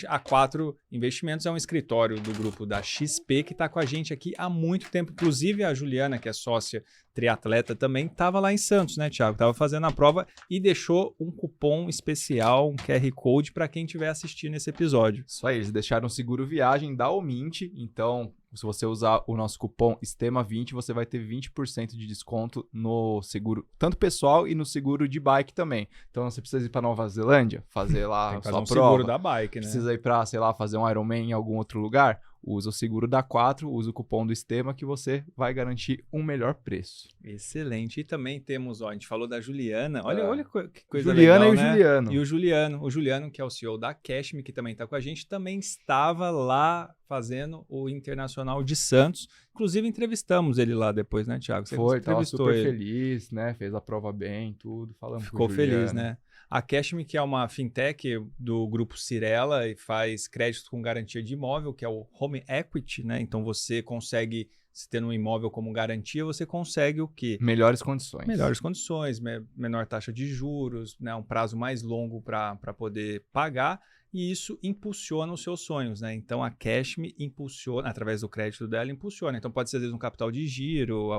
Speaker 2: a 4 Investimentos é um escritório do grupo da XP que está com a gente aqui há muito tempo. Inclusive a Juliana, que é sócia triatleta também, estava lá em Santos, né, Thiago? Estava fazendo a prova e deixou um cupom especial, um QR Code para quem estiver assistindo esse episódio.
Speaker 3: Isso aí, eles deixaram seguro viagem da Omint, então se você usar o nosso cupom STEMA20, você vai ter 20% de desconto no seguro, tanto pessoal e no seguro de bike também. Então você precisa ir para Nova Zelândia, fazer lá
Speaker 2: Tem que
Speaker 3: a
Speaker 2: fazer
Speaker 3: sua
Speaker 2: um seguro
Speaker 3: prova,
Speaker 2: da bike, né?
Speaker 3: precisa ir para, sei lá, fazer um Ironman em algum outro lugar, usa o seguro da 4, usa o cupom do STEMA que você vai garantir um melhor preço.
Speaker 2: Excelente. E também temos, a gente falou da Juliana. Olha que coisa
Speaker 3: Juliana
Speaker 2: legal,
Speaker 3: e o
Speaker 2: né?
Speaker 3: Juliano.
Speaker 2: E o Juliano, que é o CEO da Cashme, que também está com a gente, também estava lá fazendo o Internacional de Santos. Inclusive, entrevistamos ele lá depois, né, Thiago? Você
Speaker 3: Foi, tava
Speaker 2: entrevistou
Speaker 3: super
Speaker 2: ele.
Speaker 3: feliz, né? Fez a prova bem, tudo, falando
Speaker 2: Ficou feliz, né? A Cashme, que é uma fintech do grupo Cirela e faz créditos com garantia de imóvel, que é o Home Equity, né? Então você consegue, se tendo um imóvel como garantia, você consegue o quê?
Speaker 3: Melhores condições.
Speaker 2: Melhores condições, menor taxa de juros, né? Um prazo mais longo para poder pagar. E isso impulsiona os seus sonhos, né? Então a Cashme impulsiona, através do crédito dela, impulsiona. Então pode ser às vezes um capital de giro,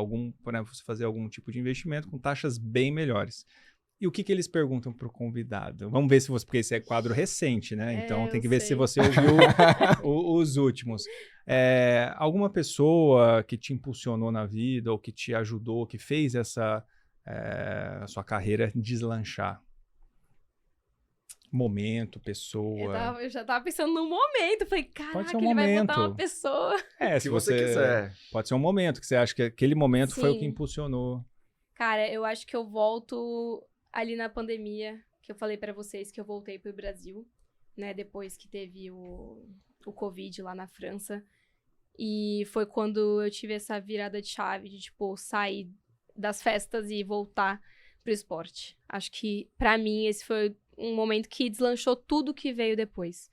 Speaker 2: para você fazer algum tipo de investimento com taxas bem melhores. E o que eles perguntam para o convidado? Vamos ver se você, porque esse é quadro recente, né? Então tem que ver se você ouviu os últimos. Alguma pessoa que te impulsionou na vida ou que te ajudou, que fez a sua carreira deslanchar? Momento, pessoa.
Speaker 1: Eu já tava pensando no momento. Falei, caraca,
Speaker 2: um
Speaker 1: ele vai botar
Speaker 2: momento.
Speaker 1: uma pessoa.
Speaker 2: Se
Speaker 3: você quiser.
Speaker 2: Pode ser um momento que você acha que aquele momento foi o que
Speaker 1: Sim.
Speaker 2: impulsionou.
Speaker 1: Cara, eu acho que eu volto ali na pandemia, que eu falei pra vocês que eu voltei pro Brasil, né? Depois que teve o Covid lá na França. E foi quando eu tive essa virada de chave de, tipo, sair das festas e voltar pro esporte. Acho que, pra mim, esse foi um momento que deslanchou tudo que veio depois.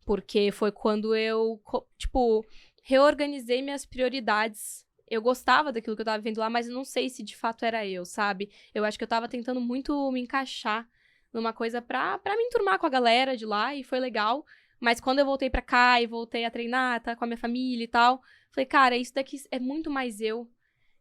Speaker 1: Porque foi quando eu, tipo, reorganizei minhas prioridades. Eu gostava daquilo que eu tava vendo lá, mas eu não sei se de fato era eu, sabe? Eu acho que eu tava tentando muito me encaixar numa coisa pra me enturmar com a galera de lá, e foi legal. Mas quando eu voltei pra cá e voltei a treinar, tá com a minha família e tal, falei, cara, isso daqui é muito mais eu.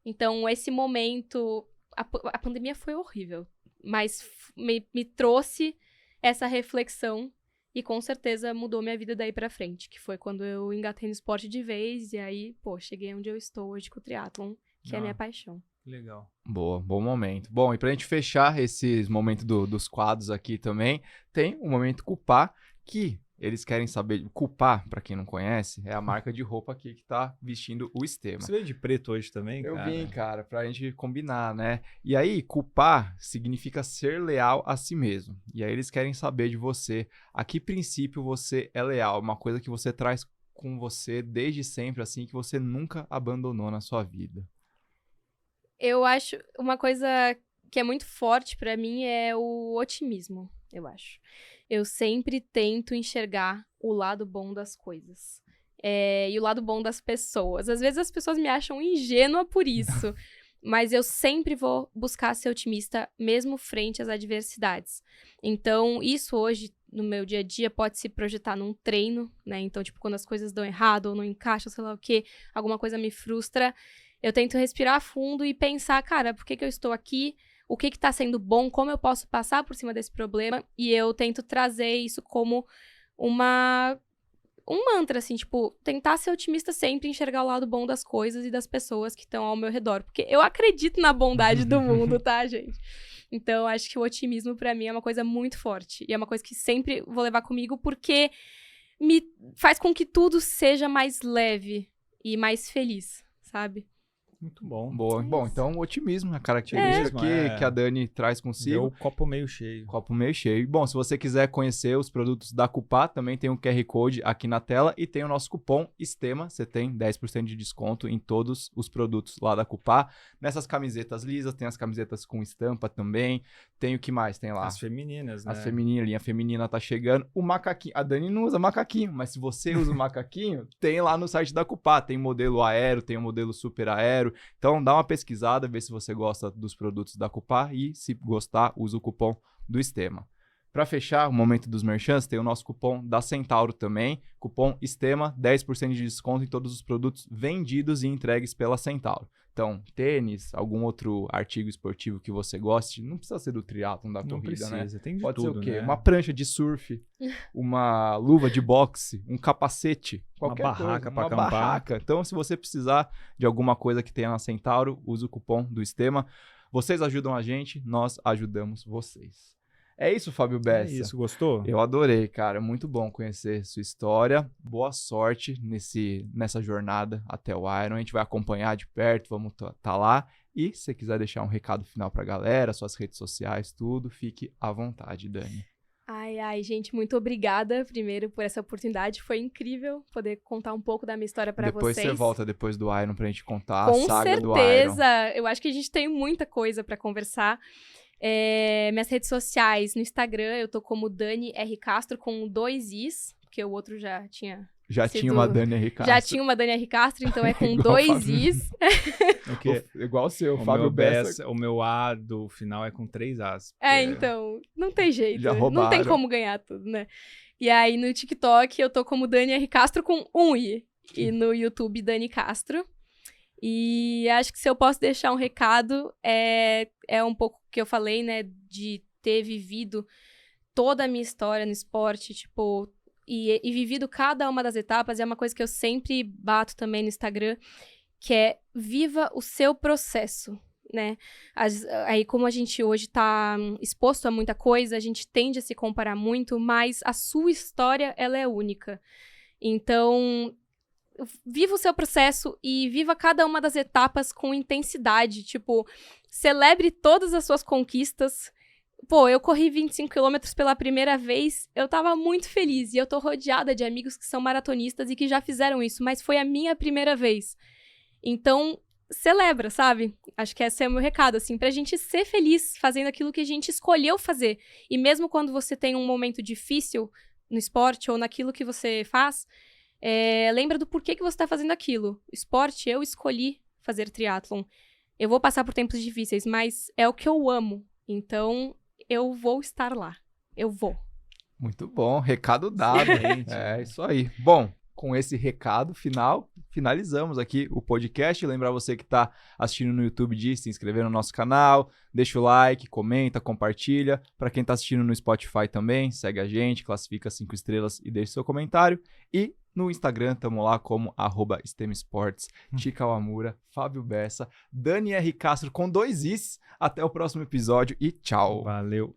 Speaker 1: Então, esse momento, a pandemia foi horrível, mas me trouxe essa reflexão e com certeza mudou minha vida daí pra frente, que foi quando eu engatei no esporte de vez e aí, cheguei onde eu estou hoje com o triatlon, que é a minha paixão.
Speaker 2: Legal.
Speaker 3: Boa, bom momento. Bom, e pra gente fechar esses momentos dos quadros aqui também, tem o momento Cupá, que eles querem saber. Cupá, pra quem não conhece, é a marca de roupa aqui que tá vestindo o Stema.
Speaker 2: Você veio de preto hoje também,
Speaker 3: Eu
Speaker 2: cara?
Speaker 3: vim, cara, pra gente combinar, né? E aí, Cupá significa ser leal a si mesmo. E aí eles querem saber de você a que princípio você é leal, uma coisa que você traz com você desde sempre, assim, que você nunca abandonou na sua vida.
Speaker 1: Eu acho uma coisa que é muito forte pra mim é o otimismo, eu acho. Eu sempre tento enxergar o lado bom das coisas. e o lado bom das pessoas. Às vezes as pessoas me acham ingênua por isso, mas eu sempre vou buscar ser otimista, mesmo frente às adversidades. Então, isso hoje, no meu dia a dia, pode se projetar num treino, né? Então, tipo, quando as coisas dão errado ou não encaixam, sei lá o quê, alguma coisa me frustra, eu tento respirar fundo e pensar, cara, por que eu estou aqui? O que tá sendo bom? Como eu posso passar por cima desse problema? E eu tento trazer isso como um mantra, assim, tipo, tentar ser otimista sempre, enxergar o lado bom das coisas e das pessoas que estão ao meu redor. Porque eu acredito na bondade do mundo, tá, gente? Então, acho que o otimismo, pra mim, é uma coisa muito forte. E é uma coisa que sempre vou levar comigo, porque me faz com que tudo seja mais leve e mais feliz, sabe?
Speaker 2: Muito bom.
Speaker 3: Boa. Bom, então o otimismo, a característica que a Dani traz consigo.
Speaker 2: Deu o copo meio cheio.
Speaker 3: Copo meio cheio. Bom, se você quiser conhecer os produtos da Cupá, também tem um QR Code aqui na tela e tem o nosso cupom STEMA. Você tem 10% de desconto em todos os produtos lá da Cupá. Nessas camisetas lisas, tem as camisetas com estampa também. Tem o que mais? Tem lá.
Speaker 2: As femininas, né?
Speaker 3: As femininas, a linha feminina tá chegando. O macaquinho. A Dani não usa macaquinho, mas se você usa o macaquinho, tem lá no site da Cupá. Tem modelo aero, tem o modelo super aero. Então, dá uma pesquisada, vê se você gosta dos produtos da Cupá e, se gostar, usa o cupom do STEMA. Para fechar o momento dos merchants, tem o nosso cupom da Centauro também, cupom STEMA, 10% de desconto em todos os produtos vendidos e entregues pela Centauro. Então, tênis, algum outro artigo esportivo que você goste, não precisa ser do triatlon, da
Speaker 2: Não
Speaker 3: corrida,
Speaker 2: precisa,
Speaker 3: né?
Speaker 2: tem de
Speaker 3: Pode
Speaker 2: tudo,
Speaker 3: ser o quê?
Speaker 2: né?
Speaker 3: Uma prancha de surf, uma luva de boxe, um capacete, qualquer
Speaker 2: barraca
Speaker 3: coisa,
Speaker 2: pra
Speaker 3: uma
Speaker 2: acampar.
Speaker 3: barraca. Então, se você precisar de alguma coisa que tenha na Centauro, use o cupom do STEMA. Vocês ajudam a gente, nós ajudamos vocês. É isso, Fábio Bessa.
Speaker 2: É isso, gostou?
Speaker 3: Eu adorei, cara. Muito bom conhecer sua história. Boa sorte nessa jornada até o Iron. A gente vai acompanhar de perto, vamos tá lá. E se você quiser deixar um recado final pra galera, suas redes sociais, tudo, fique à vontade, Dani.
Speaker 1: Ai, gente, muito obrigada, primeiro, por essa oportunidade. Foi incrível poder contar um pouco da minha história pra vocês.
Speaker 3: Depois você volta depois do Iron pra gente contar a
Speaker 1: Com
Speaker 3: saga do Iron.
Speaker 1: certeza! Eu acho que a gente tem muita coisa pra conversar. Minhas redes sociais, no Instagram, eu tô como Dani R. Castro, com 2 Is, porque o outro já tinha...
Speaker 3: Já tinha uma Dani R. Castro.
Speaker 1: Já tinha uma Dani R. Castro, então é com
Speaker 3: Igual
Speaker 1: 2
Speaker 3: Fábio.
Speaker 1: Is.
Speaker 3: Igual o seu,
Speaker 2: O
Speaker 3: Fábio
Speaker 2: meu
Speaker 3: Bessa.
Speaker 2: o meu A do final é com 3 As.
Speaker 1: Então, não tem jeito.
Speaker 3: Já
Speaker 1: Não
Speaker 3: roubaram.
Speaker 1: tem como ganhar tudo, né? E aí, no TikTok, eu tô como Dani R. Castro com 1 I. E no YouTube, Dani Castro. E acho que se eu posso deixar um recado, é um pouco que eu falei, né? De ter vivido toda a minha história no esporte, tipo... E vivido cada uma das etapas, é uma coisa que eu sempre bato também no Instagram, que é viva o seu processo, né? Aí, como a gente hoje tá exposto a muita coisa, a gente tende a se comparar muito, mas a sua história, ela é única. Então, viva o seu processo e viva cada uma das etapas com intensidade, tipo, celebre todas as suas conquistas. Pô, eu corri 25 quilômetros pela primeira vez, eu tava muito feliz. E eu tô rodeada de amigos que são maratonistas e que já fizeram isso, mas foi a minha primeira vez. Então, celebra, sabe? Acho que esse é o meu recado, assim, pra gente ser feliz fazendo aquilo que a gente escolheu fazer. E mesmo quando você tem um momento difícil no esporte ou naquilo que você faz, lembra do porquê que você tá fazendo aquilo. Esporte, eu escolhi fazer triatlon. Eu vou passar por tempos difíceis, mas é o que eu amo. Então... eu vou estar lá. Eu vou.
Speaker 3: Muito bom, recado dado. É isso aí. Bom, com esse recado final, finalizamos aqui o podcast. Lembrar você que está assistindo no YouTube de se inscrever no nosso canal, deixa o like, comenta, compartilha. Para quem está assistindo no Spotify também, segue a gente, classifica 5 estrelas e deixa seu comentário. E no Instagram, estamos lá como @STEMesports, Tica Wamura, Fábio Bessa, Dani R. Castro com 2 Is. Até o próximo episódio e tchau.
Speaker 2: Valeu.